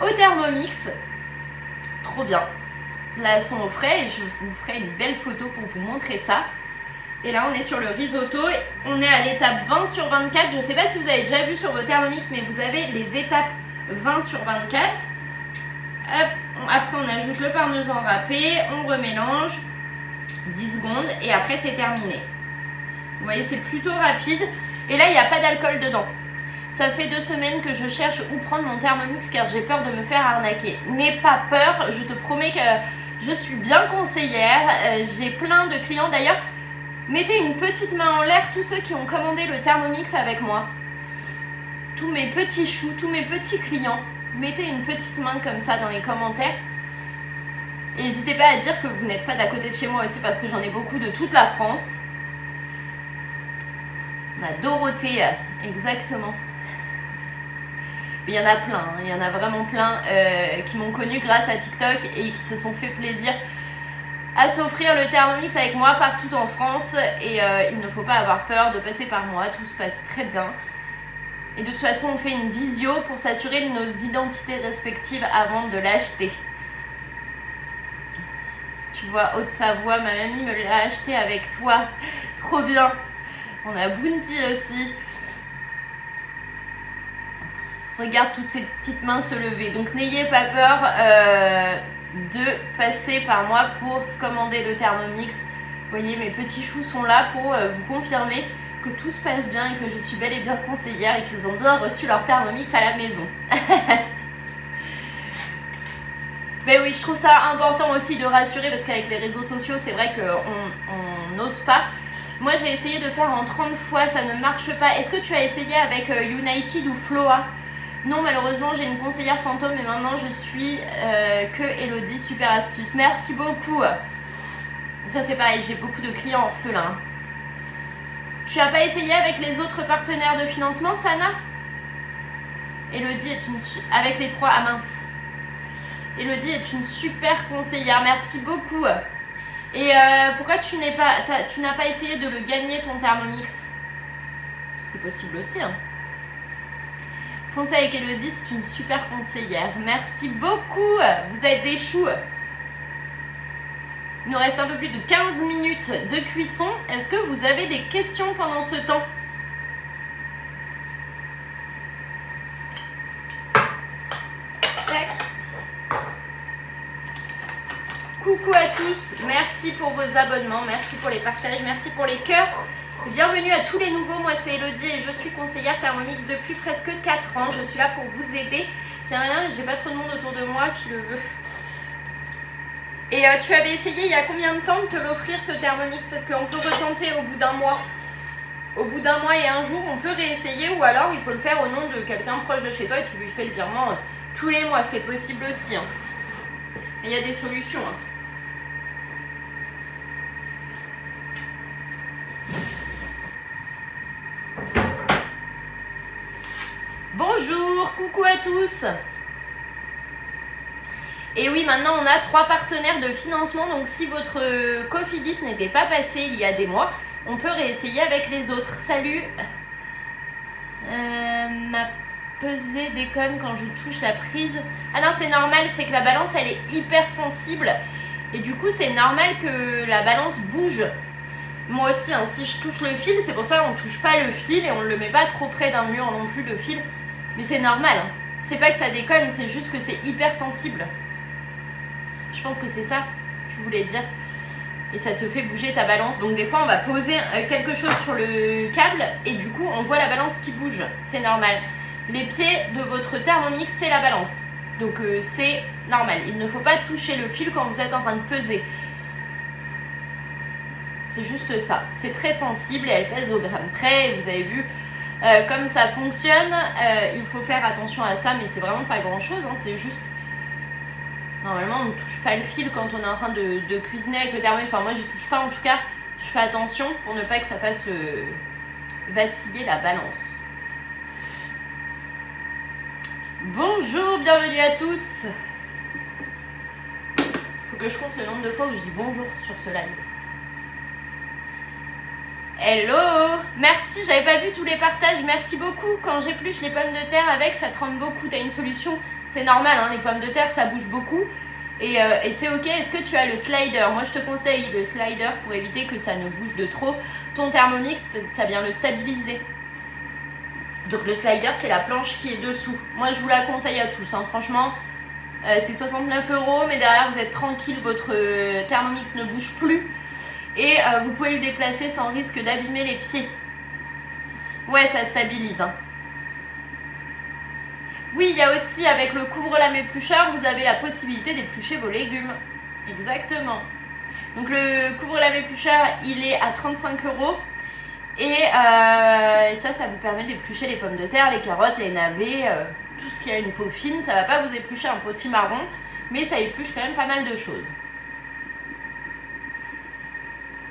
au Thermomix. Trop bien. Là, elles sont au frais et je vous ferai une belle photo pour vous montrer ça. Et là, on est sur le risotto. On est à l'étape 20 sur 24. Je ne sais pas si vous avez déjà vu sur vos Thermomix, mais vous avez les étapes 20 sur 24. Hop. Après, on ajoute le parmesan râpé. On remélange 10 secondes et après, c'est terminé. Vous voyez, c'est plutôt rapide. Et là, il n'y a pas d'alcool dedans. Ça fait 2 semaines que je cherche où prendre mon Thermomix car j'ai peur de me faire arnaquer. N'aie pas peur. Je te promets que je suis bien conseillère. J'ai plein de clients d'ailleurs. Mettez une petite main en l'air, tous ceux qui ont commandé le Thermomix avec moi. Tous mes petits choux, tous mes petits clients. Mettez une petite main comme ça dans les commentaires. Et n'hésitez pas à dire que vous n'êtes pas d'à côté de chez moi aussi parce que j'en ai beaucoup de toute la France. On a Dorothée, exactement. Il y en a plein, hein. Il y en a vraiment plein qui m'ont connu grâce à TikTok et qui se sont fait plaisir à s'offrir le Thermomix avec moi partout en France et il ne faut pas avoir peur de passer par moi, tout se passe très bien. Et de toute façon, on fait une visio pour s'assurer de nos identités respectives avant de l'acheter. Tu vois, Haute-Savoie, ma mamie me l'a acheté avec toi. Trop bien. On a Bounty aussi. Regarde toutes ces petites mains se lever. Donc n'ayez pas peur de passer par moi pour commander le Thermomix. Vous voyez, mes petits choux sont là pour vous confirmer que tout se passe bien et que je suis bel et bien conseillère et qu'ils ont bien reçu leur Thermomix à la maison. Mais oui, je trouve ça important aussi de rassurer parce qu'avec les réseaux sociaux, c'est vrai qu'on n'ose pas. Moi, j'ai essayé de faire en 30 fois, ça ne marche pas. Est-ce que tu as essayé avec United ou Floa? Non, malheureusement, j'ai une conseillère fantôme et maintenant je suis que Elodie. Super astuce. Merci beaucoup. Ça, c'est pareil, j'ai beaucoup de clients orphelins. Tu n'as pas essayé avec les autres partenaires de financement, Sana? Elodie est une... Avec les 3, ah mince. Elodie est une super conseillère. Merci beaucoup. Et pourquoi tu n'as pas essayé de le gagner, ton Thermomix? C'est possible aussi, hein. Foncez avec Elodie, c'est une super conseillère. Merci beaucoup. Vous êtes des choux. Il nous reste un peu plus de 15 minutes de cuisson. Est-ce que vous avez des questions pendant ce temps? Tac. Coucou à tous. Merci pour vos abonnements. Merci pour les partages. Merci pour les cœurs. Bienvenue à tous les nouveaux, moi c'est Elodie et je suis conseillère Thermomix depuis presque 4 ans. Je suis là pour vous aider. J'ai pas trop de monde autour de moi qui le veut. Et tu avais essayé il y a combien de temps de te l'offrir ce Thermomix? Parce qu'on peut retenter au bout d'un mois. Au bout d'un mois et un jour, on peut réessayer ou alors il faut le faire au nom de quelqu'un proche de chez toi et tu lui fais le virement tous les mois. C'est possible aussi. Hein. Il y a des solutions. Hein. Bonjour, coucou à tous. Et oui, maintenant on a 3 partenaires de financement, donc si votre Cofidis n'était pas passé il y a des mois, on peut réessayer avec les autres. Salut. Ma pesée déconne quand je touche la prise. Ah non, c'est normal, c'est que la balance elle est hyper sensible et du coup c'est normal que la balance bouge. Moi aussi, hein, si je touche le fil, c'est pour ça qu'on ne touche pas le fil et on ne le met pas trop près d'un mur non plus, le fil. Mais c'est normal, hein. C'est pas que ça déconne, c'est juste que c'est hyper sensible. Je pense que c'est ça que tu voulais dire. Et ça te fait bouger ta balance. Donc des fois, on va poser quelque chose sur le câble et du coup, on voit la balance qui bouge. C'est normal. Les pieds de votre Thermomix, c'est la balance. Donc c'est normal. Il ne faut pas toucher le fil quand vous êtes en train de peser. C'est juste ça. C'est très sensible et elle pèse au gramme près. Et vous avez vu comme ça fonctionne. Il faut faire attention à ça, mais c'est vraiment pas grand chose. Hein, c'est juste... Normalement, on ne touche pas le fil quand on est en train de cuisiner avec le Thermomix. Enfin, moi, j'y touche pas en tout cas. Je fais attention pour ne pas que ça fasse vaciller la balance. Bonjour, bienvenue à tous. Faut que je compte le nombre de fois où je dis bonjour sur ce live. Hello! Merci, j'avais pas vu tous les partages, merci beaucoup. Quand j'épluche les pommes de terre avec, ça tremble beaucoup. T'as une solution? C'est normal, hein, les pommes de terre, ça bouge beaucoup. Et c'est ok, est-ce que tu as le slider? Moi, je te conseille le slider pour éviter que ça ne bouge de trop. Ton Thermomix, ça vient le stabiliser. Donc le slider, c'est la planche qui est dessous. Moi, je vous la conseille à tous, hein, franchement. C'est 69 €, mais derrière, vous êtes tranquille, votre Thermomix ne bouge plus. Et vous pouvez le déplacer sans risque d'abîmer les pieds. Ouais, ça stabilise. Hein. Oui, il y a aussi, avec le couvre-lame éplucheur, vous avez la possibilité d'éplucher vos légumes. Exactement. Donc le couvre-lame éplucheur, il est à 35 €. Et ça vous permet d'éplucher les pommes de terre, les carottes, les navets, tout ce qui a une peau fine. Ça ne va pas vous éplucher un potimarron, mais ça épluche quand même pas mal de choses.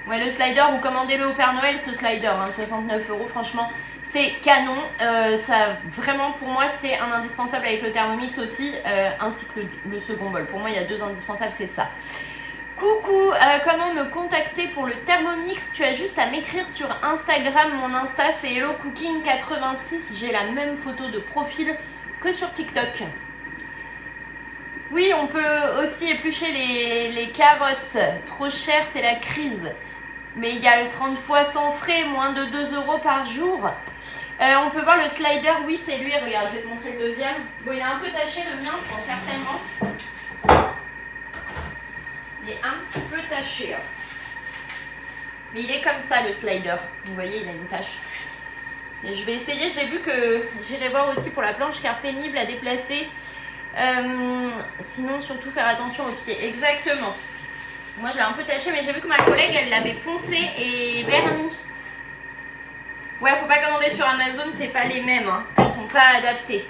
Ouais, le slider, vous commandez-le au Père Noël, ce slider, hein, 69 €, franchement, c'est canon. Ça, vraiment, pour moi, c'est un indispensable avec le Thermomix aussi, ainsi que le second bol. Pour moi, il y a 2 indispensables, c'est ça. Coucou, comment me contacter pour le Thermomix? Tu as juste à m'écrire sur Instagram. Mon Insta, c'est HelloCooking86. J'ai la même photo de profil que sur TikTok. Oui, on peut aussi éplucher les carottes. Trop cher, c'est la crise. Mais il y a le 30 fois sans frais, moins de 2 € par jour. On peut voir le slider, oui, c'est lui. Regarde, je vais te montrer le deuxième. Bon, il est un peu taché, le mien, je pense certainement. Il est un petit peu taché. Hein. Mais il est comme ça, le slider. Vous voyez, il a une tache. Et je vais essayer. J'ai vu que j'irai voir aussi pour la planche, car pénible à déplacer. Sinon, surtout faire attention aux pieds. Exactement. Moi, je l'ai un peu taché, mais j'ai vu que ma collègue, elle l'avait poncé et verni. Ouais, faut pas commander sur Amazon, c'est pas les mêmes. Hein. Elles sont pas adaptées.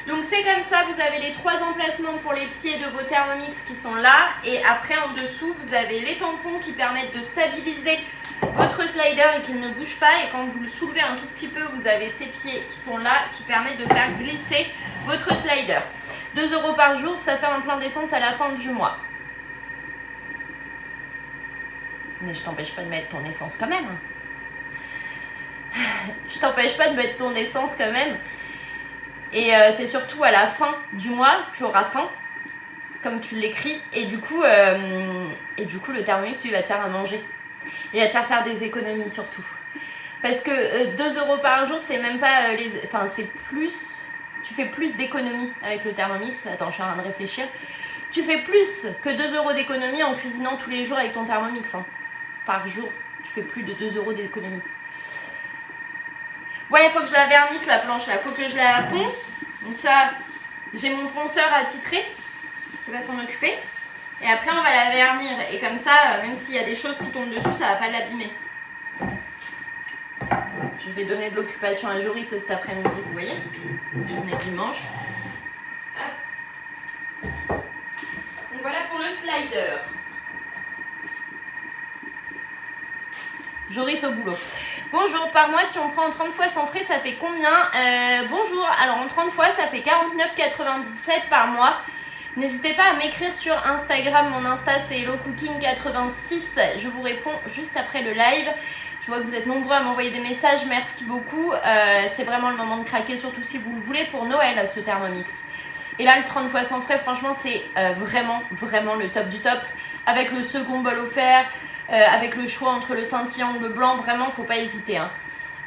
Donc c'est comme ça, vous avez les 3 emplacements pour les pieds de vos Thermomix qui sont là. Et après en dessous, vous avez les tampons qui permettent de stabiliser votre slider et qu'il ne bouge pas. Et quand vous le soulevez un tout petit peu, vous avez ces pieds qui sont là qui permettent de faire glisser votre slider. 2 € par jour, ça fait un plein d'essence à la fin du mois. Mais je t'empêche pas de mettre ton essence quand même. Je t'empêche pas de mettre ton essence quand même. Et c'est surtout à la fin du mois, tu auras faim, comme tu l'écris. Et du coup, le Thermomix, il va te faire à manger. Il va te faire des économies surtout. Parce que 2 € par jour, c'est même pas enfin, c'est plus... Tu fais plus d'économies avec le Thermomix. Attends, je suis en train de réfléchir. Tu fais plus que 2 € d'économies en cuisinant tous les jours avec ton Thermomix. Hein. Par jour, tu fais plus de 2 € d'économies. Ouais, il faut que je la vernisse la planche là. Il faut que je la ponce. Donc ça, j'ai mon ponceur attitré qui va s'en occuper. Et après, on va la vernir. Et comme ça, même s'il y a des choses qui tombent dessus, ça va pas l'abîmer. Je vais donner de l'occupation à Joris cet après-midi, vous voyez. On est dimanche. Hop. Donc voilà pour le slider. Joris au boulot. Bonjour, par mois, si on prend en 30 fois sans frais, ça fait combien? Bonjour, alors en 30 fois, ça fait 49,97 par mois. N'hésitez pas à m'écrire sur Instagram, mon Insta c'est HelloCooking86. Je vous réponds juste après le live. Je vois que vous êtes nombreux à m'envoyer des messages, merci beaucoup. C'est vraiment le moment de craquer, surtout si vous le voulez pour Noël, ce Thermomix. Et là, le 30 fois sans frais, franchement, c'est vraiment le top du top. Avec le second bol offert, avec le choix entre le scintillant ou le blanc, vraiment, faut pas hésiter. Hein.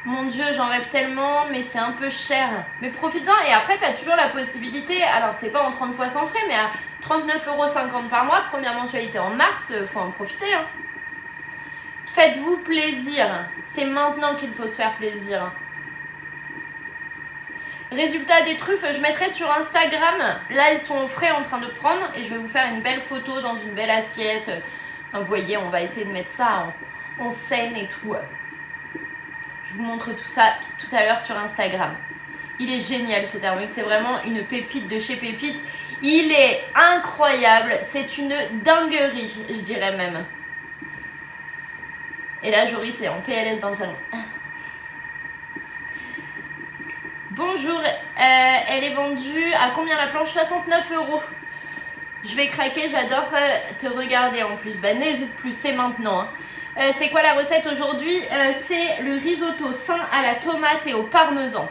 Mon Dieu, j'en rêve tellement, mais c'est un peu cher. Mais profite-en, et après, tu as toujours la possibilité, alors c'est pas en 30 fois sans frais, mais à 39,50 € par mois, première mensualité en mars, faut en profiter. Hein. Faites-vous plaisir, c'est maintenant qu'il faut se faire plaisir. Résultat des truffes, je mettrai sur Instagram, là elles sont au frais en train de prendre, et je vais vous faire une belle photo dans une belle assiette. Vous voyez, on va essayer de mettre ça en scène et tout. Je vous montre tout ça tout à l'heure sur Instagram. Il est génial ce Thermomix, c'est vraiment une pépite de chez Pépite. Il est incroyable, c'est une dinguerie, je dirais même. Et là, Joris est en PLS dans le salon. Bonjour, elle est vendue à combien la planche? 69 €. Je vais craquer, j'adore te regarder en plus. Bah n'hésite plus, c'est maintenant. Hein. C'est quoi la recette aujourd'hui? C'est le risotto sain à la tomate et au parmesan.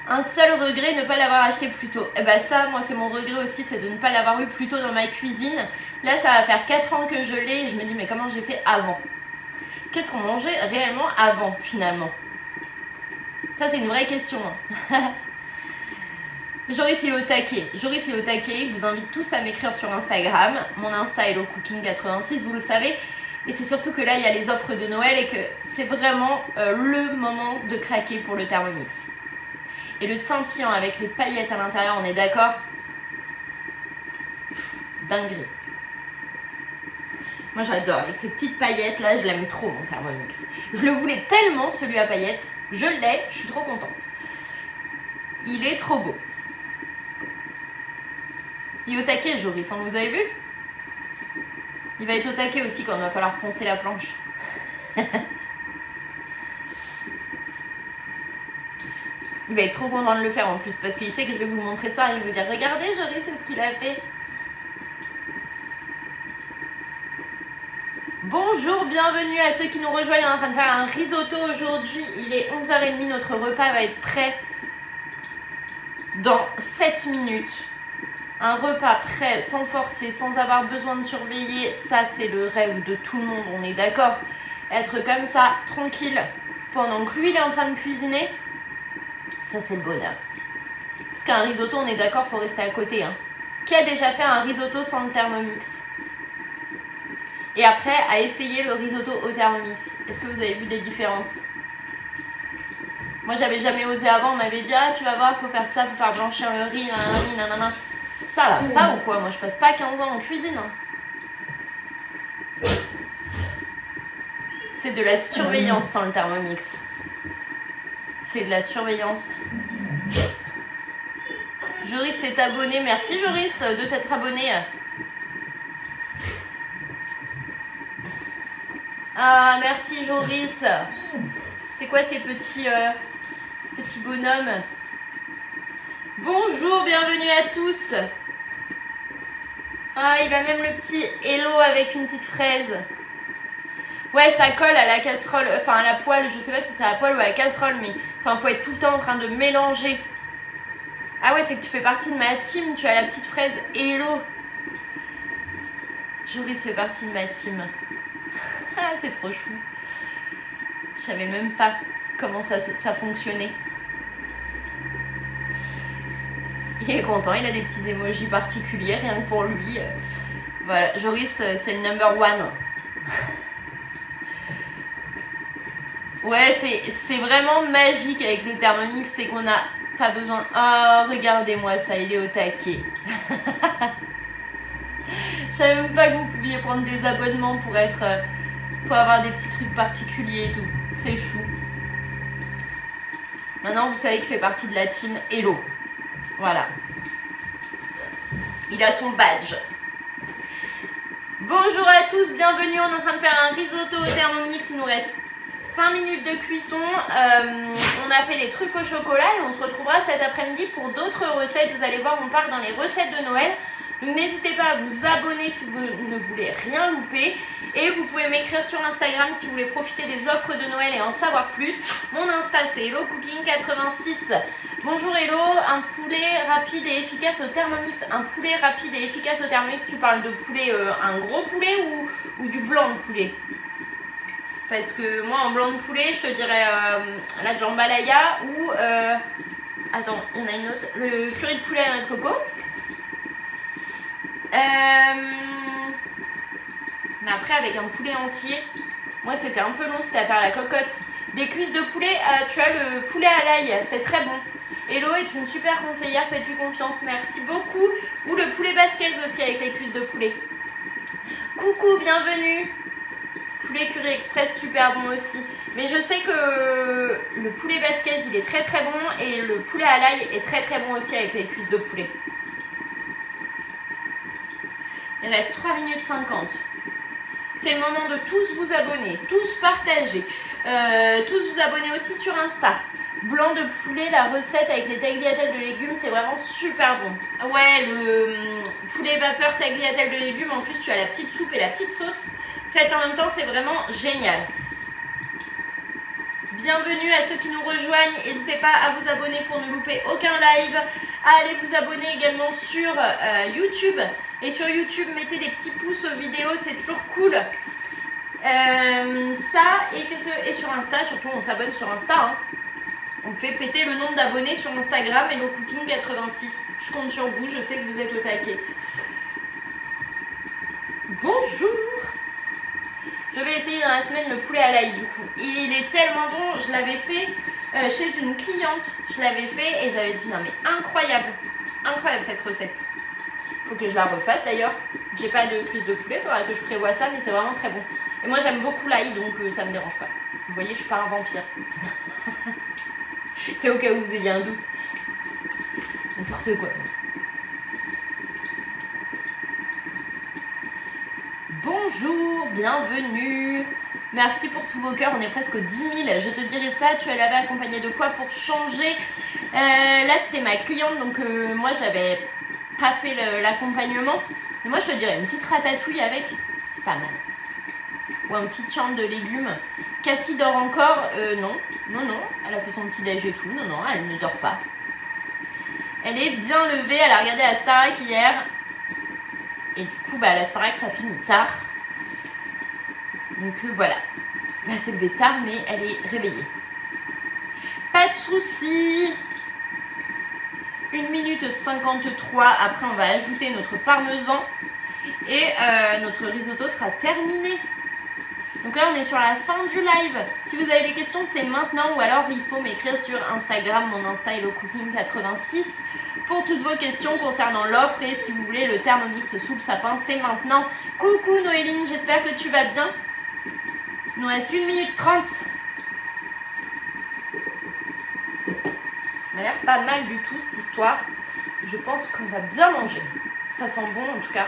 Un seul regret, ne pas l'avoir acheté plus tôt. Et bah ça, moi c'est mon regret aussi, c'est de ne pas l'avoir eu plus tôt dans ma cuisine. Là ça va faire 4 ans que je l'ai et je me dis mais comment j'ai fait avant? Qu'est-ce qu'on mangeait réellement avant finalement? Ça c'est une vraie question. Hein. Joris il est au taquet. Joris il est au taquet. Je vous invite tous à m'écrire sur Instagram. Mon Insta est HelloCooking86, vous le savez. Et c'est surtout que là, il y a les offres de Noël et que c'est vraiment le moment de craquer pour le Thermomix. Et le scintillant avec les paillettes à l'intérieur, on est d'accord? Dinguerie. Moi j'adore. Avec ces petites paillettes là, je l'aime trop mon Thermomix. Je le voulais tellement celui à paillettes. Je l'ai, je suis trop contente. Il est trop beau. Il est au taquet, Joris, hein, vous avez vu? Il va être au taquet aussi quand il va falloir poncer la planche. Il va être trop content de le faire en plus parce qu'il sait que je vais vous montrer ça et je vais vous dire regardez Joris, c'est ce qu'il a fait. Bonjour, bienvenue à ceux qui nous rejoignent. On est en train de faire un risotto aujourd'hui. Il est 11h30, notre repas va être prêt dans 7 minutes. Un repas prêt, sans forcer, sans avoir besoin de surveiller, ça c'est le rêve de tout le monde, on est d'accord? Être comme ça, tranquille, pendant que lui il est en train de cuisiner, ça c'est le bonheur. Parce qu'un risotto, on est d'accord, faut rester à côté. Hein. Qui a déjà fait un risotto sans le Thermomix? Et après, à essayer le risotto au Thermomix. Est-ce que vous avez vu des différences? Moi j'avais jamais osé avant, on m'avait dit ah tu vas voir, faut faire ça, faut faire blanchir le riz, nanana. Ça va pas ou quoi? Moi je passe pas 15 ans en cuisine. Hein. C'est de la surveillance sans le Thermomix. C'est de la surveillance. Joris s'est abonné. Merci Joris de t'être abonné. Ah, merci Joris. C'est quoi ces petits bonhommes? Bonjour, bienvenue à tous. Ah, il a même le petit hello avec une petite fraise. Ouais, ça colle à la casserole, enfin à la poêle. Je sais pas si c'est à la poêle ou à la casserole, mais enfin, faut être tout le temps en train de mélanger. Ah ouais, c'est que tu fais partie de ma team. Tu as la petite fraise hello. Joris fait partie de ma team. Ah, c'est trop chou. Je savais même pas comment ça fonctionnait. Il est content, il a des petits emojis particuliers, rien que pour lui. Voilà, Joris, c'est le number one. Ouais, c'est vraiment magique avec le Thermomix, c'est qu'on n'a pas besoin... Oh, regardez-moi ça, il est au taquet. Je savais même pas que vous pouviez prendre des abonnements pour avoir des petits trucs particuliers et tout. C'est chou. Maintenant, vous savez qu'il fait partie de la team Hello. Voilà. Il a son badge. Bonjour à tous, bienvenue. On est en train de faire un risotto au Thermomix. Il nous reste 5 minutes de cuisson. On a fait les truffes au chocolat et on se retrouvera cet après-midi pour d'autres recettes. Vous allez voir, on part dans les recettes de Noël. Donc n'hésitez pas à vous abonner si vous ne voulez rien louper. Et vous pouvez m'écrire sur Instagram si vous voulez profiter des offres de Noël et en savoir plus. Mon Insta c'est Hello Cooking 86. Bonjour Hello, un poulet rapide et efficace au Thermomix. Un poulet rapide et efficace au Thermomix, tu parles de poulet, un gros poulet ou du blanc de poulet? Parce que moi en blanc de poulet, je te dirais la jambalaya ou... attends, il y en a une autre. Le curry de poulet à la noix de coco. Mais après avec un poulet entier, moi c'était un peu long, c'était à faire la cocotte. Des cuisses de poulet, tu as le poulet à l'ail, c'est très bon. Hello est une super conseillère, faites-lui confiance, merci beaucoup. Ou le poulet basquez aussi avec les cuisses de poulet. Coucou, bienvenue. Poulet curry express, super bon aussi. Mais je sais que le poulet basquez il est très très bon et le poulet à l'ail est très très bon aussi avec les cuisses de poulet. Il reste 3 minutes 50. C'est le moment de tous vous abonner, tous partager, tous vous abonner aussi sur Insta. Blanc de poulet, la recette avec les tagliatelles de légumes, c'est vraiment super bon. Ouais, le poulet vapeur tagliatelle de légumes, en plus tu as la petite soupe et la petite sauce. Faites en même temps, c'est vraiment génial. Bienvenue à ceux qui nous rejoignent, n'hésitez pas à vous abonner pour ne louper aucun live, à aller vous abonner également sur YouTube. Et sur YouTube, mettez des petits pouces aux vidéos, c'est toujours cool. Ça, et sur Insta, surtout on s'abonne sur Insta. Hein. On fait péter le nombre d'abonnés sur Instagram, Hello Cooking 86. Je compte sur vous, je sais que vous êtes au taquet. Bonjour. Je vais essayer dans la semaine le poulet à l'ail du coup. Il est tellement bon, je l'avais fait chez une cliente. Je l'avais fait et j'avais dit non mais incroyable. Incroyable cette recette. Faut que je la refasse d'ailleurs. J'ai pas de cuisse de poulet, faudra que je prévoie ça, mais c'est vraiment très bon. Et moi j'aime beaucoup l'ail, donc ça me dérange pas. Vous voyez, je suis pas un vampire. C'est au cas où vous ayez un doute. N'importe quoi. Bonjour, bienvenue. Merci pour tous vos cœurs, on est presque aux 10 000. Je te dirai ça, tu l'avais accompagné de quoi pour changer? Là c'était ma cliente, donc moi j'avais pas fait l'accompagnement. Mais moi je te dirais une petite ratatouille avec, c'est pas mal. Ou un petit champ de légumes. Cassie dort encore? Non, elle a fait son petit déj et tout. Non, elle ne dort pas. Elle est bien levée, elle a regardé la Starac hier. Et du coup, la Starac ça finit tard. Donc voilà. Elle s'est levée tard, mais elle est réveillée. Pas de soucis. 1 minute 53. Après, on va ajouter notre parmesan. Et notre risotto sera terminé. Donc là, on est sur la fin du live. Si vous avez des questions, c'est maintenant. Ou alors, il faut m'écrire sur Instagram, mon Insta Hello Cooking 86. Pour toutes vos questions concernant l'offre. Et si vous voulez le Thermomix sous le sapin, c'est maintenant. Coucou Noéline, j'espère que tu vas bien. Il nous reste 1 minute 30. Ça m'a l'air pas mal du tout cette histoire. je pense qu'on va bien manger. Ça sent bon en tout cas.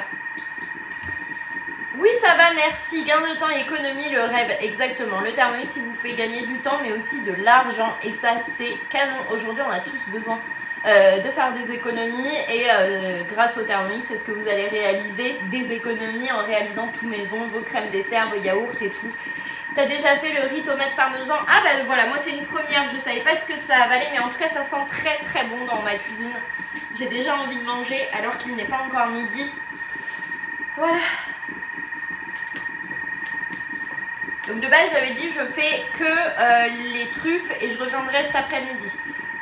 Oui, ça va, merci. Gain de temps, économie, le rêve. Exactement. Le Thermomix, il vous fait gagner du temps, mais aussi de l'argent. Et ça, c'est canon. Aujourd'hui, on a tous besoin de faire des économies. Et grâce au Thermomix, c'est ce que vous allez réaliser. Des économies en réalisant tout maison. Vos crèmes dessert, vos yaourts et tout. T'as déjà fait le riz tomate parmesan? Ah bah voilà, moi c'est une première. Je savais pas ce que ça valait, mais en tout cas, ça sent très très bon dans ma cuisine. J'ai déjà envie de manger alors qu'il n'est pas encore midi. Voilà. Donc de base j'avais dit je fais que les truffes et je reviendrai cet après-midi.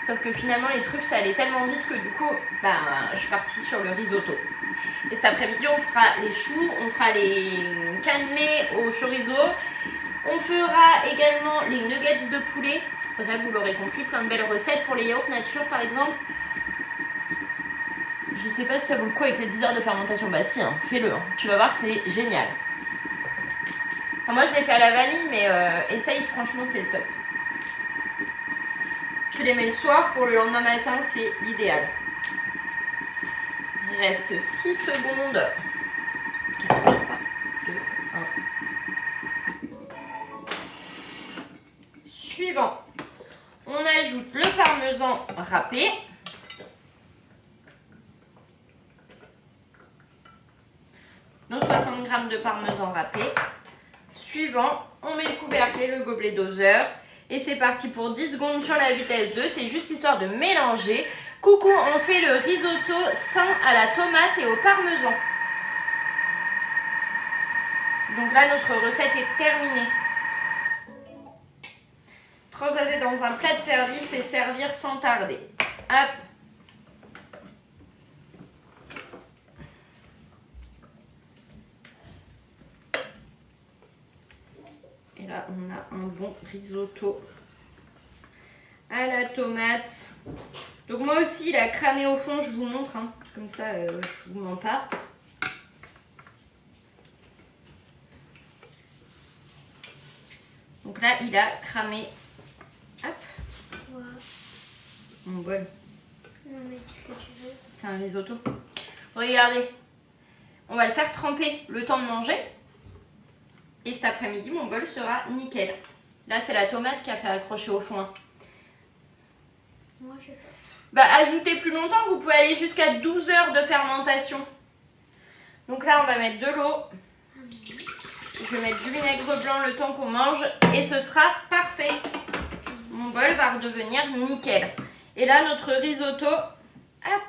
Sauf que finalement les truffes ça allait tellement vite que du coup je suis partie sur le risotto. Et cet après-midi on fera les choux, on fera les cannelés au chorizo. On fera également les nuggets de poulet. Bref, vous l'aurez compris, plein de belles recettes pour les yaourts nature par exemple. Je sais pas si ça vaut le coup avec les 10 heures de fermentation. Bah si, hein, fais-le, hein. Tu vas voir, c'est génial. Enfin, moi je l'ai fait à la vanille, mais essaye, franchement c'est le top. Tu les mets le soir, pour le lendemain matin, c'est l'idéal. Il reste 6 secondes. 4, 3, 2, 1. Suivant, on ajoute le parmesan râpé. Nos 60 g de parmesan râpé. Suivant, on met le couvercle et le gobelet doseur. Et c'est parti pour 10 secondes sur la vitesse 2. C'est juste histoire de mélanger. Coucou, on fait le risotto sain à la tomate et au parmesan. Donc là, notre recette est terminée. Transvaser dans un plat de service et servir sans tarder. Hop. Et là, on a un bon risotto à la tomate. Donc moi aussi, il a cramé au fond, je vous montre. Hein. Comme ça, je vous mens pas. Donc là, il a cramé. Hop. Ouais. Mon bol. Non mais ce que tu veux. C'est un risotto. Regardez. On va le faire tremper le temps de manger. Et cet après-midi, mon bol sera nickel. Là, c'est la tomate qui a fait accrocher au fond. Moi, je vais. Bah, ajoutez plus longtemps. Vous pouvez aller jusqu'à 12 heures de fermentation. Donc là, on va mettre de l'eau. Je vais mettre du vinaigre blanc le temps qu'on mange. Et ce sera parfait. Mon bol va redevenir nickel. Et là, notre risotto. Hop.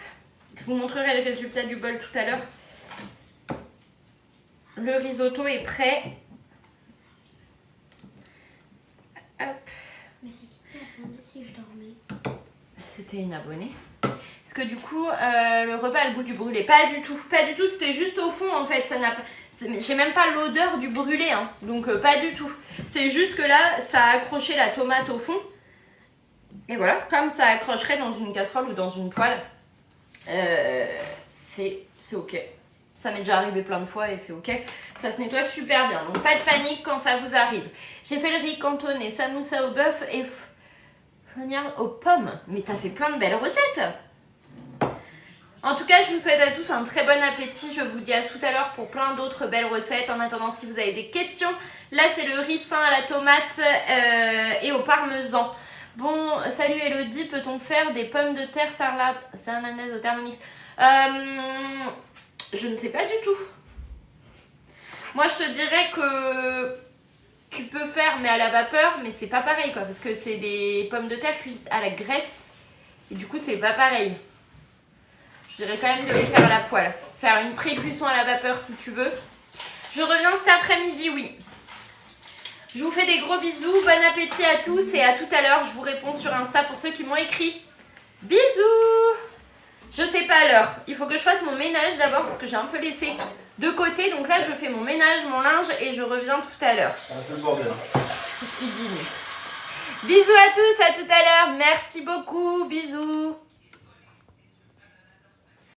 Je vous montrerai le résultat du bol tout à l'heure. Le risotto est prêt. Hop. Mais c'est qui t'a demandé si je dormais? C'était une abonnée. Parce que du coup, le repas a le goût du brûlé. Pas du tout. Pas du tout. C'était juste au fond en fait. Ça n'a pas. J'ai même pas l'odeur du brûlé. Hein. Donc pas du tout. C'est juste que là, ça a accroché la tomate au fond. Et voilà. Comme ça accrocherait dans une casserole ou dans une poêle. C'est ok. Ça m'est déjà arrivé plein de fois et c'est ok. Ça se nettoie super bien. Donc pas de panique quand ça vous arrive. J'ai fait le riz cantonné, samoussa au bœuf et fonnière aux pommes. Mais t'as fait plein de belles recettes. En tout cas, je vous souhaite à tous un très bon appétit. Je vous dis à tout à l'heure pour plein d'autres belles recettes. En attendant, si vous avez des questions, là c'est le riz sain à la tomate et au parmesan. Bon, salut Elodie, peut-on faire des pommes de terre sarlanaise au Thermomix? Je ne sais pas du tout. Moi, je te dirais que tu peux faire, mais à la vapeur, mais c'est pas pareil, quoi. Parce que c'est des pommes de terre cuites à la graisse. Et du coup, c'est pas pareil. Je dirais quand même de les faire à la poêle. Faire une pré-cuisson à la vapeur si tu veux. Je reviens cet après-midi, oui. Je vous fais des gros bisous. Bon appétit à tous et à tout à l'heure. Je vous réponds sur Insta pour ceux qui m'ont écrit. Bisous! Je sais pas l'heure. Il faut que je fasse mon ménage d'abord parce que j'ai un peu laissé de côté. Donc là, je fais mon ménage, mon linge et je reviens tout à l'heure. C'est un peu le bordel. Qu'est-ce qu'il dit, lui? Bisous à tous, à tout à l'heure. Merci beaucoup. Bisous.